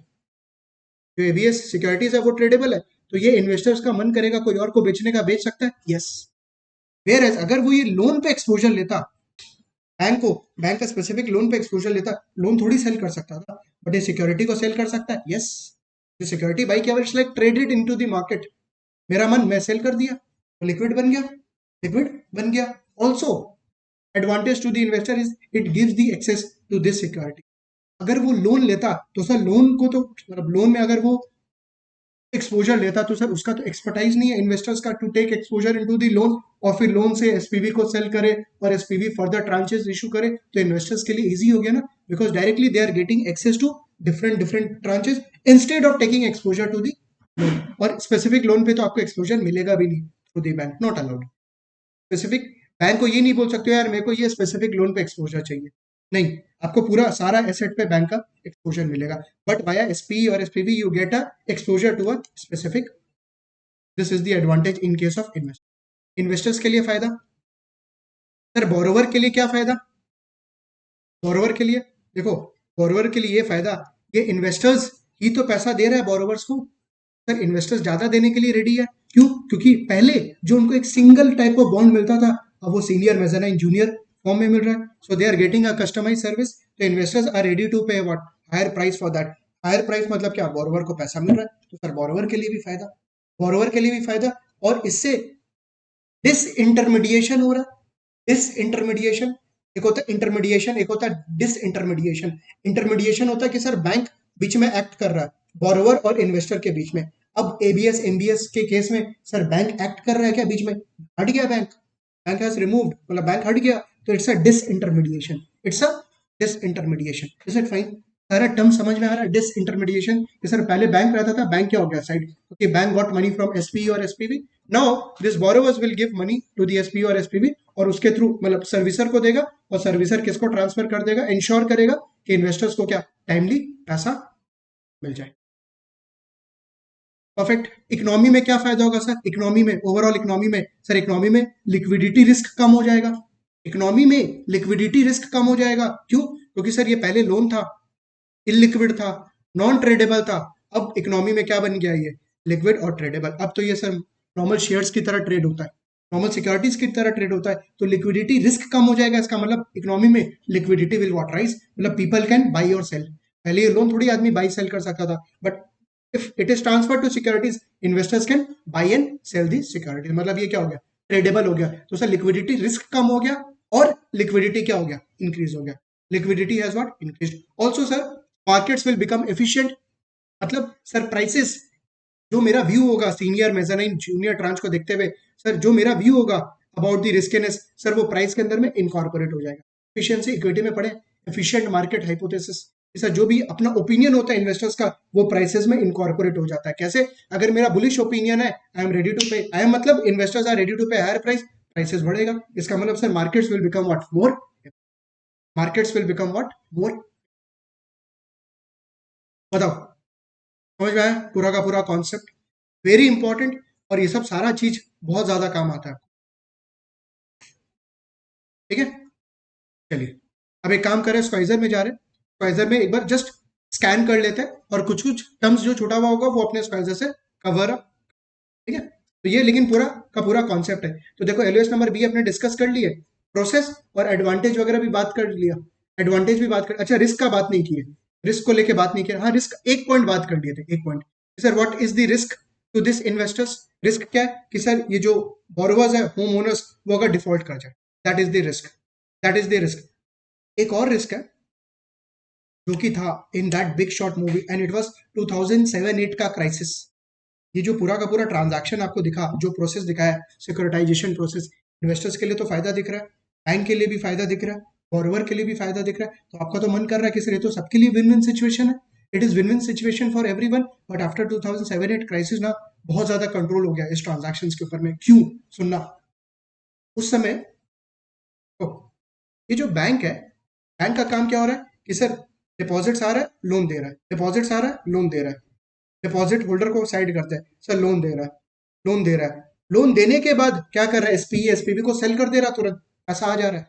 जो एबीएस सिक्योरिटीज है वो tradable है। तो ये इन्वेस्टर्स का मन करेगा कोई और को बेचने का, बेच सकता है, यस। वेयर एज अगर वो ये लोन पे एक्सपोजर लेता, बैंक को, बैंक का स्पेसिफिक लोन पे एक्सपोजर लेता, लोन थोड़ी सेल कर सकता था, बट ये सिक्योरिटी को सेल कर सकता है, यस। ये सिक्योरिटी बाई किया, it's like traded into the market. मेरा मन, मैं सेल कर दिया, लिक्विड बन गया, लिक्विड बन गया। Also advantage to the investor is it gives the access to this security. अगर वो लोन लेता तो सर लोन को तो, मतलब लोन में अगर वो एक्सपोजर लेता तो सर उसका तो एक्सपर्टाइज नहीं है इन्वेस्टर्स का to take exposure into the loan, और फिर लोन से एसपीवी को सेल करे और एसपीवी फर्दर ट्रांचेस इशू करे, तो इन्वेस्टर्स के लिए इजी हो गया ना, because directly they are getting access to different different tranches instead of taking exposure to the loan. और स्पेसिफिक लोन पे तो आपको एक्सपोजर मिलेगा भी नहीं through the bank, not allowed. Specific bank को ये नहीं बोल सकते हो यार मेरे को ये स्पेसिफिक लोन पे एक्सपोजर चाहिए, नहीं, आपको पूरा सारा एसेट पे बैंक का एक्सपोजर मिलेगा। बट वाया एसपी और SPV you get a exposure to a specific. This is the advantage in case of investor. Investors के लिए फायदा। सर बोरोवर के लिए क्या फायदा? बोरोवर के लिए देखो, बोरोवर के लिए ये फायदा, ये इन्वेस्टर्स ही तो पैसा दे रहा है बोरोवर्स को। सर इन्वेस्टर्स ज्यादा देने के लिए रेडी है, क्यों? क्योंकि पहले जो उनको एक सिंगल टाइप ऑफ बॉन्ड मिलता था, अब वो सीनियर, मेजनाइन, जूनियर फॉर्म में मिल रहा है। So they are getting a customize service, तो investors are ready to pay what, higher price for that. Higher price मतलब क्या, बोरोवर को पैसा मिल रहा है, तो सर बोरोवर के लिए भी फायदा, बोरोवर के लिए भी फायदा। और इससे डिस इंटरमीडिएशन हो रहा है, डिस इंटरमीडिएशन। एक होता है इंटरमीडिएशन, एक होता है डिस इंटरमीडिएशन। इंटरमीडिएशन होता है कि सर बैंक बीच में एक्ट कर रहा है, बोरोवर और इन्वेस्टर के बीच में। अब एबीएस एमबीएस के केस में सर बैंक एक्ट कर रहा है क्या बीच में? हट गया बैंक, बैंक हैज रिमूव्ड, मतलब बैंक हट गया, तो it's a disintermediation, it's a disintermediation. Is it fine? सारा टर्म समझ में आ रहा है? डिस इंटरमीडिएशन कि सर पहले बैंक रहता था, बैंक क्या हो गया side, okay, bank got money from SP और SPV. Now this borrowers will give money to the SP और एसपीवी, और उसके थ्रू मतलब सर्विसर को देगा, और सर्विसर किसको ट्रांसफर कर देगा, इंश्योर करेगा कि इन्वेस्टर्स को क्या, टाइमली पैसा मिल जाए। परफेक्ट। इकोनॉमी में क्या फायदा होगा सर? इकोनॉमी में, ओवरऑल इकोनॉमी में, सर इकोनॉमी में लिक्विडिटी रिस्क कम हो जाएगा। इकोनॉमी में लिक्विडिटी रिस्क कम हो जाएगा, क्यों? क्योंकि सर ये पहले लोन था, इलिक्विड था, नॉन ट्रेडेबल था। अब इकोनॉमी में क्या बन गया, ये लिक्विड और ट्रेडेबल। अब तो ये सर नॉर्मल शेयर्स की तरह ट्रेड होता है, नॉर्मल सिक्योरिटीज की तरह ट्रेड होता है, तो लिक्विडिटी रिस्क कम हो जाएगा। इसका मतलब इकोनॉमी में लिक्विडिटी विल व्हाट, राइज, मतलब पीपल कैन बाई और सेल। पहले ये लोन थोड़ी आदमी बाई सेल कर सकता था, but if it is transfer to securities, investors can buy and sell the securities. मतलब ये क्या हो गया, ट्रेडेबल हो गया। तो सर लिक्विडिटी रिस्क कम हो गया, और लिक्विडिटी क्या हो गया, इंक्रीज हो गया। Liquidity has what, increased. Also sir markets will become efficient, मतलब सर प्राइसेस, जो मेरा व्यू होगा सीनियर, मेजनाइन, जूनियर ट्रांच को देखते हुए, सर जो मेरा व्यू होगा अबाउट द रिस्कीनेस, सर वो प्राइस के अंदर में इनकॉर्पोरेट हो जाएगा। एफिशिएंसी इक्विटी में पढ़े, एफिशिएंट मार्केट हाइपोथेसिस। सर जो भी अपना ओपिनियन होता है इन्वेस्टर्स का वो प्राइसेस में इनकॉर्पोरेट हो जाता है। कैसे? अगर मेरा बुलिश ओपिनियन है, आई एम रेडी टू पे, आई एम मतलब investors are ready to pay higher price, prices बढ़ेगा। इसका मतलब sir markets will become what more, markets will become what more. बताओ, समझ में आया पूरा का पूरा कॉन्सेप्ट? वेरी इंपॉर्टेंट, और ये सब सारा चीज बहुत ज्यादा काम आता है। ठीक है, चलिए अब एक काम करें, स्क्वाइजर में जा रहे हैं, स्क्वाइजर में एक बार जस्ट स्कैन कर लेते हैं और कुछ कुछ टर्म्स जो छूटा हुआ होगा वो अपने स्क्वाइजर से कवर अप। ठीक है, तो ये लेकिन पूरा का पूरा कॉन्सेप्ट है। तो देखो एलओएस नंबर बी अपने डिस्कस कर लिए, प्रोसेस और एडवांटेज वगैरह भी बात कर लिया, एडवांटेज भी बात कर, अच्छा रिस्क का बात नहीं की है, रिस्क को लेके बात नहीं किया। हाँ रिस्क एक पॉइंट बात कर लिए थे, एक point, sir what is the risk to this investors. Risk क्या है कि सर ये जो बोरोवर्स है, होम ओनर्स, वो अगर डिफॉल्ट कर जाए, that is the risk, that is the risk. एक और रिस्क है जो कि था in that big shot movie, and it was 2007-8 का क्राइसिस। ये जो पूरा का पूरा ट्रांजैक्शन आपको दिखा, जो प्रोसेस दिखाया, सिक्योरिटाइजेशन प्रोसेस, इन्वेस्टर्स के लिए तो फायदा दिख रहा है, बैंक के लिए भी फायदा दिख रहा है, बॉरोवर के लिए भी फायदा दिख रहा है। तो आपका तो मन कर रहा है कि सर ये तो सबके लिए विन विन सिचुएशन है, it is win win situation for everyone. But after 2007-8 crisis ना बहुत ज्यादा कंट्रोल हो गया इस ट्रांजैक्शन के ऊपर में। क्यों? सुनना, उस समय तो ये जो बैंक है, बैंक का काम क्या हो रहा है कि सर डिपॉजिट्स आ रहा है, लोन दे रहा है, डिपॉजिट्स आ रहा है, लोन दे रहा है, डिपॉजिट होल्डर को साइड करते हैं, सर लोन दे रहा है, लोन दे रहा है, लोन देने के बाद क्या कर रहा है, एसपीई एसपीवी को सेल कर दे रहा है, तुरंत पैसा आ जा रहा है,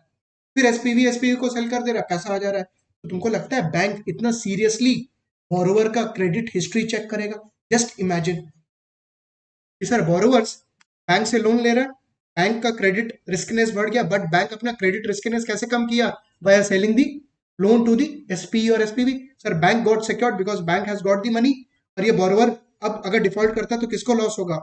फिर एसपीवी एसपीवी को सेल कर दे रहा है, पैसा आ जा रहा है। तो तुमको लगता है बैंक इतना सीरियसली बोरोवर का क्रेडिट हिस्ट्री चेक करेगा? जस्ट इमेजिन कि सर बोरोवर्स बैंक से लोन ले रहा है, बैंक का क्रेडिट रिस्कनेस बढ़ गया, बट बैंक अपना क्रेडिट रिस्कनेस कैसे कम किया? By selling the loan to the SP और SPV. Sir bank got secured because bank has got the money, और ये बोरोवर अब अगर डिफॉल्ट करता है तो किसको लॉस होगा?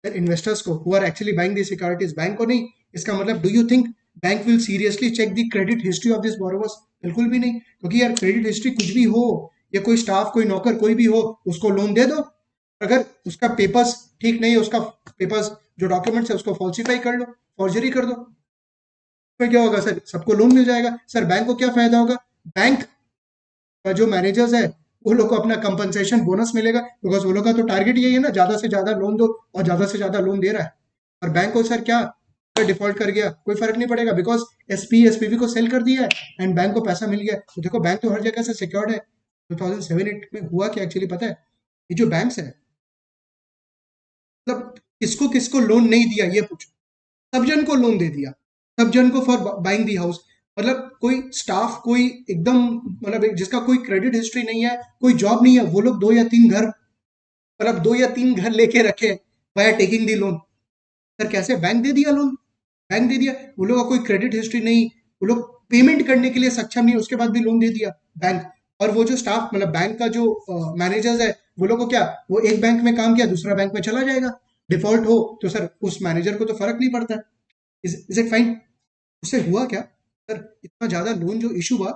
इन्वेस्टर्स को, who are actually buying the securities, bank को नहीं। इसका मतलब do you think bank will seriously check the credit history of this borrowers? बिल्कुल भी नहीं, क्योंकि यार क्रेडिट हिस्ट्री कुछ भी हो, या कोई स्टाफ कोई नौकर कोई भी हो, उसको लोन दे दो, अगर उसका पेपर्स ठीक नहीं है, उसका पेपर्स जो डॉक्यूमेंट्स है उसको फॉल्सिफाई कर लो, फॉर्जरी कर दो, फिर क्या होगा सर? सबको लोन मिल जाएगा। सर बैंक को क्या फायदा होगा? बैंक का जो मैनेजर्स है वो लोग को अपना कंपनसेशन बोनस मिलेगा, बिकॉज वो लोग का तो टारगेट यही है ना, ज्यादा से ज्यादा लोन दो, और ज्यादा से ज्यादा लोन दे रहा है। और बैंक को सर क्या, अगर डिफॉल्ट कर गया कोई फर्क नहीं पड़ेगा, बिकॉज एसपी एसपीवी को सेल कर दिया है एंड बैंक को पैसा मिल गया। तो देखो बैंक तो हर जगह से सिक्योर्ड है। 2007-8 में हुआ क्या एक्चुअली पता है? ये जो बैंक्स है, मतलब किसको किसको लोन नहीं दिया ये पूछो, सब जन को लोन दे दिया, सब जन को फॉर बाइंग दी हाउस। मतलब कोई स्टाफ, कोई एकदम मतलब जिसका कोई क्रेडिट हिस्ट्री नहीं है, कोई जॉब नहीं है, वो लोग दो या तीन घर, मतलब दो या तीन घर लेके रखे by taking the loan. Sir कैसे? बैंक दे दिया लोन, बैंक दे दिया, वो लोग का कोई क्रेडिट हिस्ट्री नहीं, वो लोग पेमेंट करने के लिए सक्षम नहीं, उसके बाद भी लोन दे दिया बैंक। और वो जो स्टाफ, मतलब बैंक का जो मैनेजर्स है, वो लोग को क्या, वो एक बैंक में काम किया दूसरा बैंक में चला जाएगा, डिफॉल्ट हो तो सर उस मैनेजर को तो फर्क नहीं पड़ता। Is it fine? उससे हुआ क्या सर, इतना ज्यादा लोन जो इशू हुआ,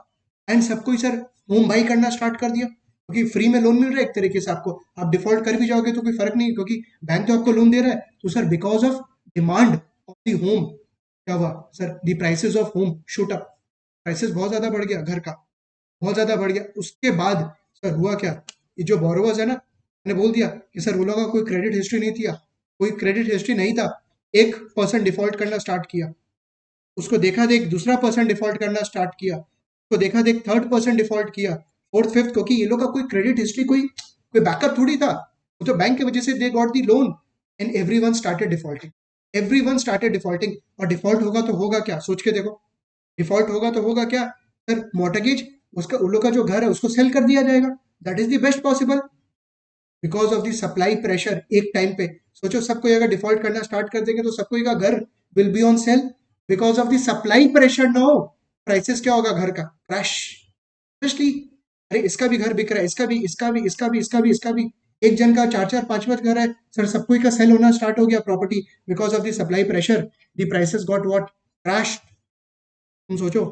एंड सबको ही सर होम बाई करना स्टार्ट कर दिया, क्योंकि फ्री में लोन मिल रहा है एक तरीके से आपको, आप डिफॉल्ट कर भी जाओगे तो कोई फर्क नहीं, क्योंकि बैंक तो आपको लोन दे रहा है। तो sir because of demand of the home, क्या हुआ sir? The prices of home shoot up, prices बहुत ज्यादा बढ़ गया घर का, बहुत ज्यादा बढ़ गया। उसके बाद सर हुआ क्या, ये जो बोरोवर्स है ना, मैंने बोल दिया कि सर वो लोगों का कोई क्रेडिट हिस्ट्री नहीं थी, कोई क्रेडिट हिस्ट्री नहीं था, एक पर्सन डिफॉल्ट करना स्टार्ट किया, उसको देखा देख दूसरा पर्सन डिफॉल्ट करना स्टार्ट किया, उसको देखा देख थर्ड पर्सन डिफॉल्ट किया, फोर्थ फिफ्थ, क्योंकि ये लोग का कोई क्रेडिट हिस्ट्री, कोई कोई बैकअप थोड़ी था, वो तो बैंक की वजह से they got the loan, and everyone started defaulting, everyone started defaulting. और डिफॉल्ट होगा तो होगा क्या, सोच के देखो, डिफॉल्ट होगा तो होगा क्या सर? मॉर्टगेज, उसका उन लोग का जो घर है उसको सेल कर दिया जाएगा, that is the best possible, because of the supply pressure. एक टाइम पे सोचो सबको अगर डिफॉल्ट करना स्टार्ट कर देंगे तो सबको का घर will be on sale, because of the supply pressure. No, prices क्या होगा घर का? क्रैश। अरे इसका भी घर बिक रहा है, इसका भी, इसका भी, इसका भी, इसका भी, इसका भी, एक जन का चार चार पांच पांच घर है सर, सबको का सेल होना स्टार्ट हो गया property, because of the supply pressure, the prices got what, crash. तुम सोचो,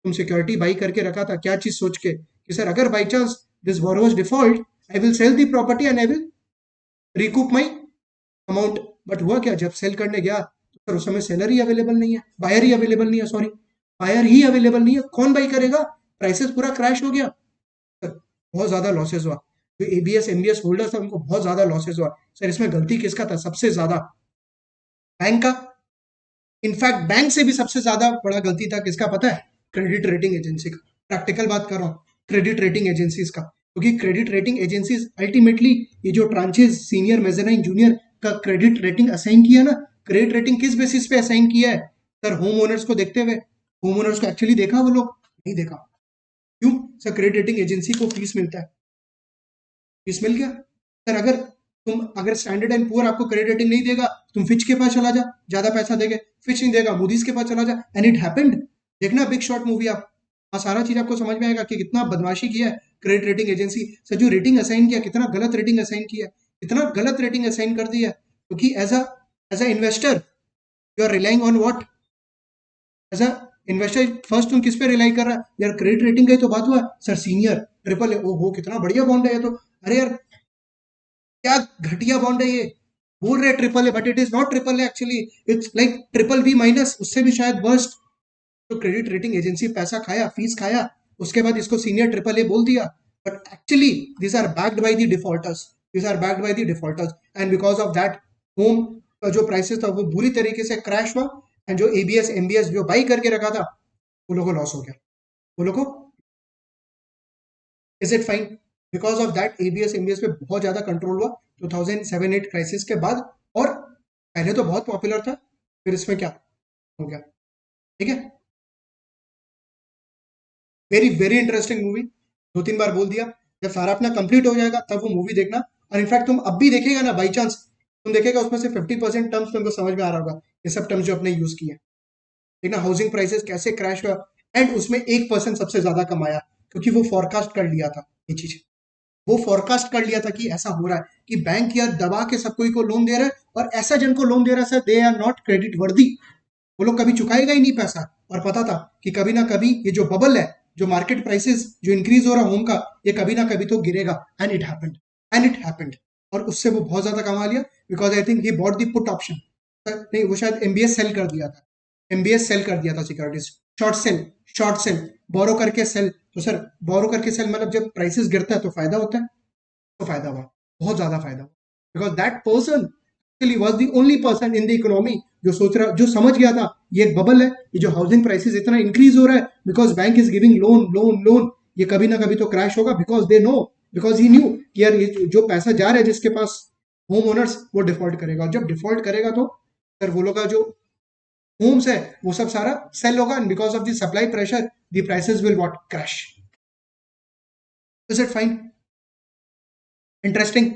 तुम सिक्योरिटी बाई करके रखा था, क्या चीज सोच के कि सर अगर by chance this borrowers default, I will sell the property and I will recoup my amount. But हुआ क्या, जब सेल करने गया तो सर उस समय सेलर ही अवेलेबल नहीं है, बायर ही अवेलेबल नहीं है, सॉरी बायर ही अवेलेबल नहीं है, कौन बाई करेगा? प्राइसेस पूरा क्रैश हो गया, सर बहुत ज्यादा लॉसेस हुआ, जो एबीएस एमबीएस होल्डर्स था उनको बहुत ज्यादा लॉसेस हुआ। सर इसमें गलती किसका था? सबसे ज्यादा बैंक का। इनफैक्ट बैंक से भी सबसे ज्यादा बड़ा गलती था किसका पता है? क्रेडिट रेटिंग एजेंसी का। प्रैक्टिकल बात कर रहा हूँ, क्रेडिट रेटिंग एजेंसीज का, क्योंकि क्रेडिट रेटिंग एजेंसीज अल्टीमेटली ये जो ट्रांचेज सीनियर मेजराइन जूनियर का क्रेडिट रेटिंग असाइन किया ना, क्रेडिट रेटिंग किस बेसिस पे असाइन किया है? सर होम ओनर्स को देखते हुए। होम ओनर्स को एक्चुअली देखा वो लोग? नहीं देखा। क्यों? सर क्रेडिट रेटिंग एजेंसी को फीस मिलता है, फीस मिल गया। सर अगर स्टैंडर्ड एंड पुअर आपको क्रेडिट रेटिंग नहीं देगा, तुम फिच के पास चला जा, ज्यादा पैसा देगे। फिच नहीं देगा, मूडीज के पास चला जा, एंड इट हैपेंड। देखना बिग शॉट मूवी आप, हाँ सारा चीज आपको समझ में आएगा कि कितना बदमाशी किया है क्रेडिट रेटिंग एजेंसी। सर जो रेटिंग असाइन किया, कितना गलत रेटिंग असाइन किया, कितना गलत रेटिंग असाइन कर दिया, क्योंकि as a investor you are relying on what? As a investor first तुम किस पे रिलाई कर रहा है? यार क्रेडिट रेटिंग का ही तो बात हुआ, सर सीनियर ट्रिपल ए, ओहो कितना बढ़िया बॉन्ड है ये तो। अरे यार क्या घटिया बॉन्ड है ये, बोल रहे triple A but it is not triple A, actually it's like triple B minus, उससे भी शायद वर्स्ट। तो क्रेडिट रेटिंग एजेंसी पैसा खाया, फीस खाया, उसके बाद इसको सीनियर ट्रिपल ए बोल दिया, but actually this are backed by the defaulters, this are backed by the defaulters, and because of that home का जो प्राइसेस था वो बुरी तरीके से क्रैश हुआ, एंड जो एबीएस एमबीएस जो बाई करके रखा था वो लोगों को लॉस हो गया, वो लोगों को। Is it fine? Because of that ABS MBS पे बहुत ज्यादा कंट्रोल हुआ 2007-8 क्राइसिस के बाद, और पहले तो बहुत पॉपुलर था, फिर इसमें क्या हो गया? ठीक है, वेरी वेरी इंटरेस्टिंग मूवी, 2-3 बार बोल दिया। जब सारा अपना कंप्लीट हो जाएगा तब वो मूवी देखना, और इनफैक्ट तुम अब भी देखेगा ना, बाई चांस तुम देखेगा उसमें से 50% टर्म्स तुमको समझ में आ रहा होगा, ये सब टर्म्स जो अपने यूज किए। देखना हाउसिंग प्राइसेस कैसे क्रैश हुआ, एंड उसमें 1% सबसे ज्यादा कमाया, क्योंकि वो फॉरकास्ट कर लिया था ये चीज, वो फॉरकास्ट कर लिया था कि ऐसा हो रहा है, कि बैंक यार दबा के सब कोई को लोन दे रहा है, और ऐसा जन को लोन दे रहा है sir, they are not credit worthy, वो लोग कभी चुकाएगा ही नहीं पैसा। और पता था कि कभी ना कभी ये जो बबल है, जो मार्केट प्राइसेस जो इंक्रीज हो रहा है होम का, ये कभी ना कभी तो गिरेगा, and it happened, and it happened. और उससे वो बहुत ज्यादा कमा लिया, because I think he bought the put option, नहीं वो शायद एमबीएस सेल कर दिया था, एमबीएस सेल कर दिया था securities, short sell, short sell, borrow करके सेल। तो सर बोरो करके सेल मतलब जब प्राइसेस गिरता है तो फायदा होता है, तो फायदा हुआ, बहुत ज्यादा फायदा हुआ, because that person actually was the only person in the economy जो सोच रहा, जो समझ गया था ये एक बबल है, ये जो हाउसिंग प्राइसेस इतना इंक्रीज हो रहा है because bank is giving loan loan loan, ये कभी ना कभी तो क्रैश होगा, because they know, because he new कि यार ये जो पैसा जा रहा है जिसके पास होम ओनर्स, वो डिफॉल्ट करेगा, और जब डिफॉल्ट करेगा तो सर वो लोग का जो होम्स है वो सब सारा सेल होगा, and because of the supply pressure the prices will what crash. Is it fine? Interesting,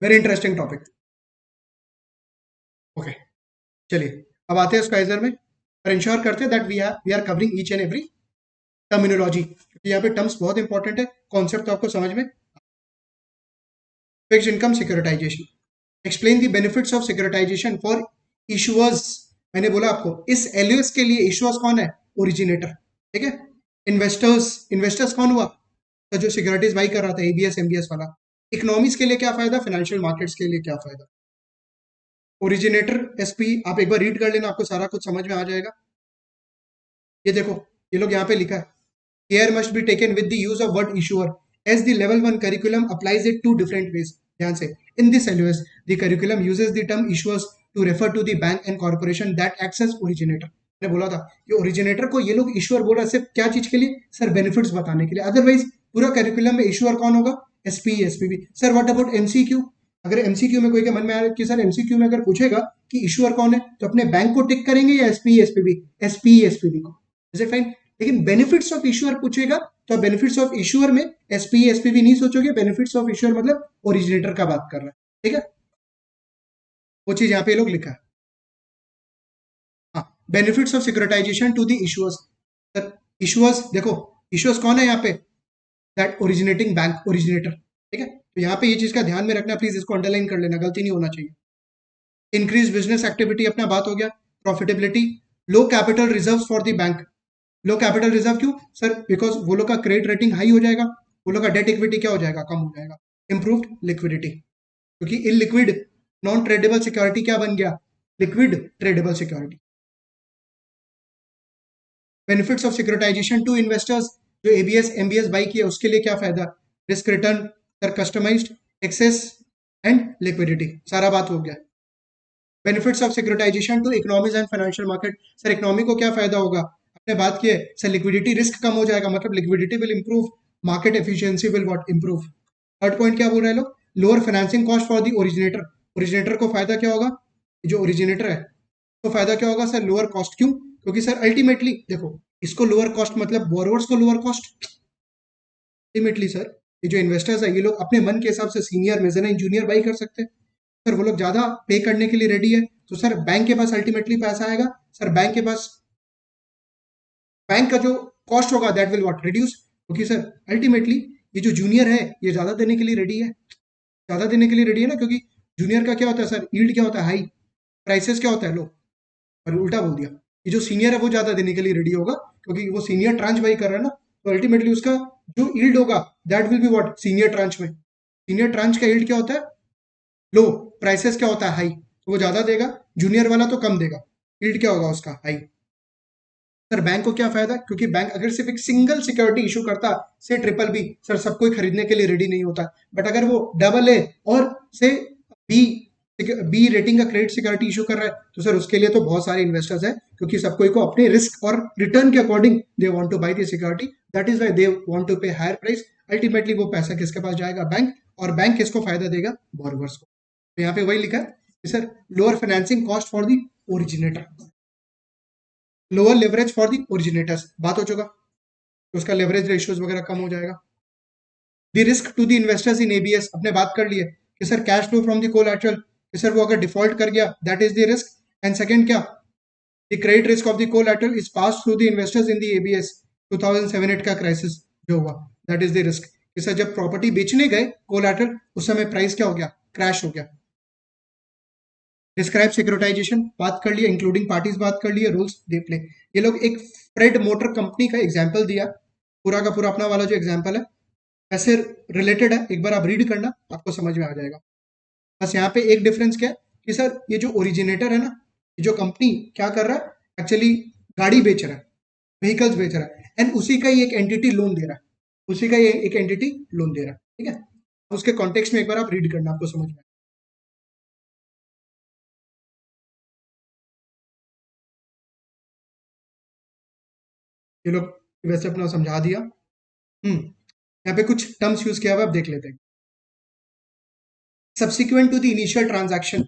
very interesting topic. Okay, चलिए अब आते हैं स्काइजर में, और इंश्योर करते हैं that we are covering each and every terminology, क्योंकि यहाँ पे टर्म्स बहुत इंपॉर्टेंट है, कॉन्सेप्ट तो आपको समझ में। Fixed income securitization, explain the benefits of securitization for issuers. मैंने बोला आपको इस एलयूएस के लिए इशुअर्स कौन है? ओरिजिनेटर, ठीक है। इन्वेस्टर्स, इन्वेस्टर्स कौन हुआ? तो जो सिक्योरिटीज बाई कर रहा था, एबीएस एमबीएस वाला। इकोनॉमिक्स के लिए क्या फायदा, फाइनेंशियल मार्केट्स के लिए क्या फायदा। ओरिजिनेटर एसपी आप एक बार रीड कर लेना, आपको सारा कुछ समझ में आ जाएगा। ये देखो, ये लोग यहाँ पे लिखा है, care must be taken with the use of word issuer as the level 1 curriculum applies it to different ways. ध्यान से, in this LOS the curriculum uses the term issuers to refer to the bank and corporation that acts as originator. मैंने बोला था कि originator को ये लोग issuer बोल रहे हैं, सिर्फ क्या चीज के लिए? सर बेनिफिट्स बताने के लिए, अदरवाइज पूरा करिकुलम में इशूअर कौन होगा? SP SPB. Sir what about MCQ? अगर एमसीक्यू में कोई के मन में आ रहा है कि सर एमसीक्यू में अगर पूछेगा कि इशूअर कौन है, तो अपने बैंक को टिक करेंगे या एसपी एसपीबी? एसपी एसपीबी को, इज इट फाइन? लेकिन बेनिफिट्स ऑफ इशूअर पूछेगा तो बेनिफिट्स ऑफ इशूअर में एसपी एसपीबी नहीं सोचोगे, बेनिफिट्स ऑफ इशूअर मतलब ओरिजिनेटर का बात कर रहा है, ठीक है। वो चीज यहाँ पे लोग लिखा है। हाँ, benefits of securitization to the issuers. Sir issuers देखो, इशूअर्स कौन है यहाँ पे? दैट ओरिजिनेटिंग बैंक, ओरिजिनेटर, ठीक है। तो यहाँ पे ये चीज का ध्यान में रखना, प्लीज इसको अंडरलाइन कर लेना, गलती नहीं होना चाहिए। इंक्रीज बिजनेस एक्टिविटी अपना बात हो गया, profitability, low capital reserve for the bank. Low capital reserve क्यों? सर बिकॉज वो लोग का क्रेडिट रेटिंग हाई हो जाएगा, वो लोग का डेट इक्विटी क्या हो जाएगा? कम हो जाएगा। इंप्रूव्ड लिक्विडिटी, क्योंकि इलिक्विड नॉन ट्रेडेबल सिक्योरिटी क्या बन गया? Liquid tradable security. Benefits of securitization to investors, जो एबीएस एमबीएस बाई किया उसके लिए क्या फायदा, risk return, sir customised, access and liquidity, सारा बात हो गया। Benefits of securitization to economies and financial market, sir economy को क्या फायदा होगा, आपने बात की है सर लिक्विडिटी रिस्क कम हो जाएगा, मतलब liquidity will improve, market efficiency will what improve. Third point क्या बोल रहे हैं लोग, lower financing cost for the originator, originator को फायदा क्या होगा, जो ओरिजिनेटर है तो फायदा क्या होगा सर, लोअर कॉस्ट, क्यों, क्योंकि सर अल्टीमेटली देखो इसको लोअर कॉस्ट मतलब बोरोवर्स को लोअर कॉस्ट, अल्टीमेटली सर ये जो इन्वेस्टर्स है ये लोग अपने मन के हिसाब से सीनियर मेजनाइन जूनियर बाई कर सकते हैं, सर वो लोग ज्यादा पे करने के लिए रेडी है, तो सर बैंक के पास अल्टीमेटली पैसा आएगा, सर बैंक के पास बैंक का जो कॉस्ट होगा दैट विल व्हाट रिड्यूस, क्योंकि सर अल्टीमेटली ये जो जूनियर है ये ज्यादा देने के लिए रेडी है, ज्यादा देने के लिए रेडी है ना, क्योंकि जूनियर का क्या होता है सर, यील्ड क्या होता है हाई, प्राइसेस क्या होता है लो, और उल्टा बोल दिया, ये जो सीनियर है वो ज्यादा देने के लिए रेडी होगा, क्योंकि वो सीनियर ट्रांच बाई कर रहा है ना, तो अल्टीमेटली उसका जो यील्ड होगा that will be what senior tranche में, सीनियर ट्रांच का यील्ड क्या होता है लो, प्राइसेस क्या होता है हाई, तो वो ज्यादा देगा, जूनियर वाला तो कम देगा, यील्ड क्या होगा उसका हाई। सर बैंक को क्या फायदा, क्योंकि बैंक अगर सिर्फ एक सिंगल सिक्योरिटी इशू करता से ट्रिपल बी, सर सब कोई खरीदने के लिए रेडी नहीं होता, बट अगर वो डबल ए और से बी बी रेटिंग का क्रेडिट सिक्योरिटी इशू कर रहा है तो सर उसके लिए तो बहुत सारे इन्वेस्टर्स हैं, क्योंकि सब कोई को अपने रिस्क और रिटर्न के according they want to buy the security, that is why they want to pay higher price, ultimately वो पैसा किसके पास जाएगा, बैंक, और बैंक किसको फायदा देगा, बोरोवर्स को, तो यहाँ पे वही लिखा है कि sir lower financing cost for the originator, lower leverage for the originators, बात हो चुका, तो उसका लेवरेज रेशियोज वगैरह कम हो जाएगा। The risk to the investors in ABS, अपने बात कर लिए कि sir cash flow from the collateral, कि सर वो अगर डिफॉल्ट कर गया that is the risk, and second क्या, the credit risk of the collateral is pass through the investors in the ABS, 2007-8 का क्राइसिस जो हुआ, दैट इज द रिस्क, कि सर जब प्रॉपर्टी बेचने गए कोलैटरल उस समय प्राइस क्या हो गया, क्रैश हो गया। डिस्क्राइब सिक्योरिटाइजेशन बात कर लिया, इंक्लूडिंग पार्टीज बात कर लिया, रूल्स दे प्ले, ये लोग एक फ्रेड मोटर कंपनी का एग्जांपल दिया, पूरा का पूरा अपना वाला जो एग्जांपल है ऐसे रिलेटेड है, एक बार आप रीड करना आपको समझ में आ जाएगा। बस यहाँ पे एक डिफरेंस क्या है कि सर ये जो ओरिजिनेटर है ना, ये जो कंपनी क्या कर रहा है एक्चुअली, गाड़ी बेच रहा है, व्हीकल्स बेच रहा है, एंड उसी का ही एक एंटिटी लोन दे रहा है, उसी का ये एक एंटिटी लोन दे रहा है, ठीक है, उसके कॉन्टेक्स्ट में एक बार आप रीड करना आपको समझ में। ये लोग वैसे अपना समझा दिया। यहाँ पे कुछ टर्म्स यूज किया हुआ आप देख लेते हैं। Subsequent to the initial transaction,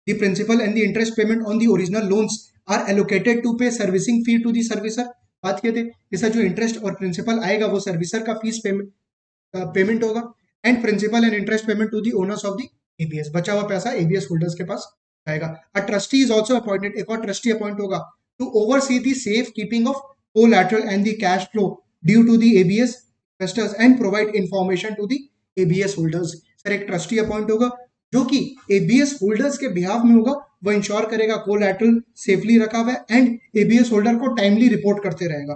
the principal and the interest payment on the original loans are allocated to pay servicing fee to the servicer. बात किए थे इसका जो इंटरेस्ट और प्रिंसिपल आएगा वो सर्विसर का फीस पेमेंट होगा, and principal and interest payment to the owners of the ABS, बचा हुआ पैसा एबीएस होल्डर्स के पास आएगा। A trustee is also appointed, एक और ट्रस्टी अपॉइंट होगा to oversee the safe keeping of collateral and the cash flow due to the ABS investors and provide information to the ABS holders. Sir एक trustee appoint होगा जो कि ABS holders के behalf में होगा, वो ensure करेगा कोलैटरल सेफली रखा हुआ है एंड एबीएस होल्डर को टाइमली रिपोर्ट करते रहेगा,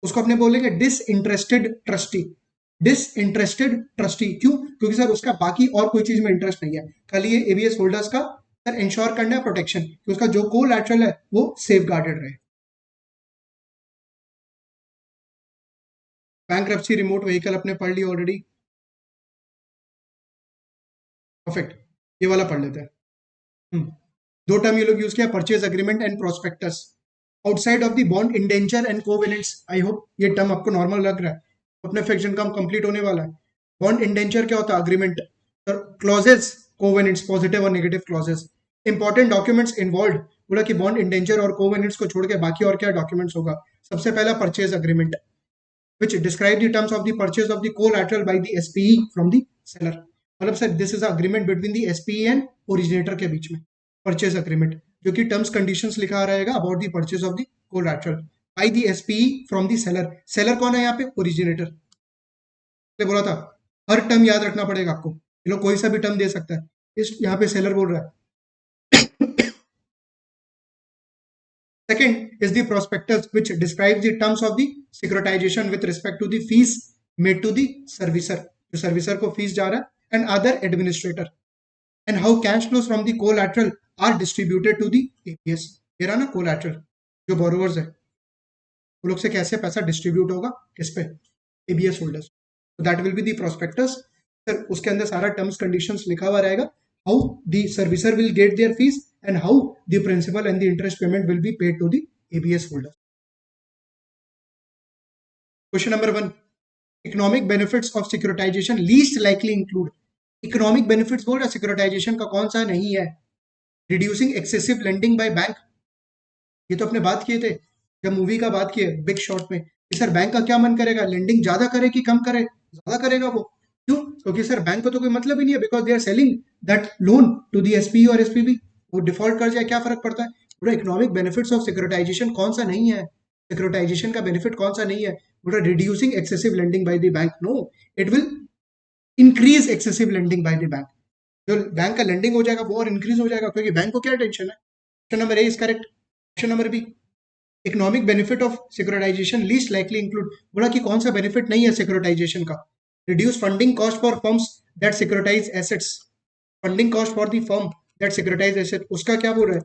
उसको अपने बोलेंगे डिसइंटरेस्टेड ट्रस्टी, डिसइंटरेस्टेड ट्रस्टी, क्यों, क्योंकि सर उसका बाकी और कोई चीज में इंटरेस्ट नहीं है, खाली ये एबीएस होल्डर्स का सर इंश्योर करना है प्रोटेक्शन कि उसका जो कोलैटरल है वो सेफ गार्डेड रहे। बैंक्रप्सी रिमोट व्हीकल अपने पढ़ लिया ऑलरेडी, परफेक्ट, ये वाला पढ़ लेते हैं। दो टर्म ये लोग यूज किया, purchase agreement and prospectus, outside of the bond indenture and covenants, I hope ये टर्म आपको नॉर्मल लग रहा है, अपने फिक्शन काम कंप्लीट होने वाला है। बॉन्ड इंडेंचर क्या होता है, अग्रीमेंट, क्लॉजेस कोवेलेंट्स, पॉजिटिव और negative clauses, important documents involve, बोला कि बॉन्ड इंडेंचर और कोवेलेंट्स को छोड़ के बाकी और क्या डॉक्यूमेंट्स होगा, सबसे पहला purchase agreement which describe the terms of the purchase of the collateral by the SPE from the seller, मतलब sir this is agreement between the SPE and originator के बीच में, परचेज अग्रीमेंट, जो कि टर्म्स कंडीशंस लिखा रहेगा about the purchase of the collateral by the SPE from the seller, seller कौन है यहाँ पे, ओरिजिनेटर, बोला था हर टर्म याद रखना पड़ेगा आपको, ये लोग कोई सा भी टर्म दे सकता है, इस यहाँ पे सेलर बोल रहा है। Second is the prospectus, which describes the terms of the securitization with respect to the fees made to the servicer, जो servicer को fees जा रहा है, and other administrator, and how cash flows from the collateral are distributed to the ABS, ये रहा ना collateral जो borrowers है, वो लोग से कैसे पैसा डिस्ट्रीब्यूट होगा, किस पे, एबीएस होल्डर्स। तो that will be the prospectus sir, उसके अंदर सारा टर्म्स कंडीशंस लिखा हुआ रहेगा, how the servicer will get their fees and how the principal and the interest payment will be paid to the ABS holder. Question number 1, economic benefits of securitisation least likely include. Economic benefits बोल रहा securitisation का, कौन सा नहीं है, reducing excessive lending by bank, ये तो अपने बात किए थे जब मूवी का बात किए बिग शॉट में कि सर बैंक का क्या मन करेगा, लेंडिंग ज्यादा करे कि कम करे, ज्यादा करेगा वो, क्यों, क्योंकि सर बैंक को तो कोई मतलब ही नहीं है, because they are selling that loan to the SP और एसपीबी, वो डिफॉल्ट कर जाए क्या फर्क पड़ता है। पूरा इकोनॉमिक बेनिफिट्स ऑफ सिक्योरिटाइजेशन कौन सा नहीं है, सिक्योरिटाइजेशन का बेनिफिट कौन सा नहीं है, पूरा reducing excessive lending by the bank, no, it will increase excessive lending by the bank, जो बैंक का लेंडिंग हो जाएगा वो और इंक्रीज हो जाएगा, क्योंकि बैंक को क्या टेंशन है। Option number A is correct. Option number B, economic benefit of securitisation least likely include, बोला कि कौन सा बेनिफिट नहीं है सिक्योरिटाइजेशन का, reduce funding cost for firms that securitize assets, funding cost for the firm that securitize asset, उसका क्या बोल रहा है,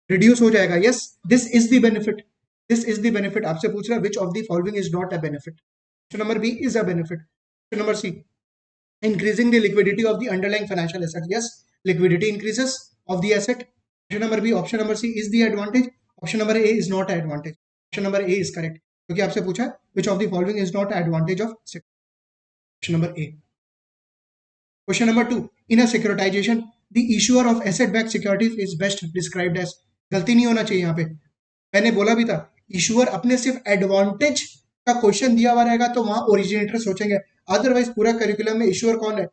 रिड्यूस हो जाएगा, yes this is the benefit, this is the benefit. आपसे पूछ रहा है which of the following is not a benefit, option number B is a benefit. Option number C, increasing the liquidity of the underlying financial asset, yes, liquidity increases of the asset, option number b, option number c is the advantage, option number a is not an advantage, option number a is correct, क्योंकि आपसे पूछा which of the following is not an advantage of option number a। question number 2, in a securitization the issuer of asset backed securities is best described as, गलती नहीं होना चाहिए यहाँ पे, मैंने बोला भी था इशूअर अपने सिर्फ एडवांटेज का क्वेश्चन दिया हुआ रहेगा तो वहां ओरिजिनेटर सोचेंगे, अदरवाइज पूरा करिकुलम में इशूअर कौन है,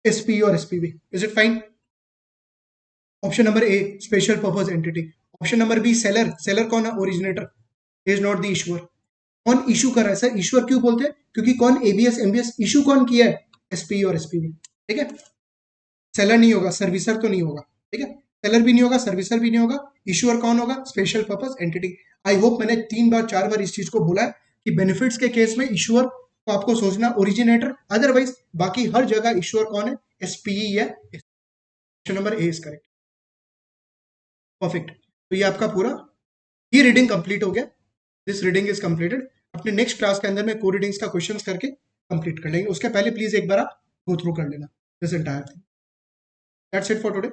एसपी और SPB, is it fine. Option number A special purpose entity, option number B seller, seller कौन है, originator, is not the issuer. कौन इशू कर रहा है सर, इशूअर क्यों बोलते हैं, क्योंकि कौन एबीएस एमबीएस इशू कौन किया है, एसपी और एसपीबी, ठीक है, सेलर नहीं होगा, सर्विसर तो नहीं होगा, ठीक है, सेलर भी नहीं होगा, सर्विसर भी नहीं होगा, इशूअर कौन होगा, special purpose entity. I hope मैंने 3 बार 4 बार इस चीज को बोला है कि बेनिफिट्स के केस में इशूअर को आपको सोचना ओरिजिनेटर, अदरवाइज बाकी हर जगह इशूअर कौन है, एसपीई है। Option number A is correct, perfect. तो ये आपका पूरा ये रीडिंग कंप्लीट हो गया, दिस रीडिंग इज कंप्लीटेड। अपने नेक्स्ट क्लास के अंदर में को रीडिंग्स का क्वेश्चंस करके कंप्लीट कर लेंगे, उसके पहले प्लीज एक बार आप गो थ्रू कर लेना this entire thing. That's it for today.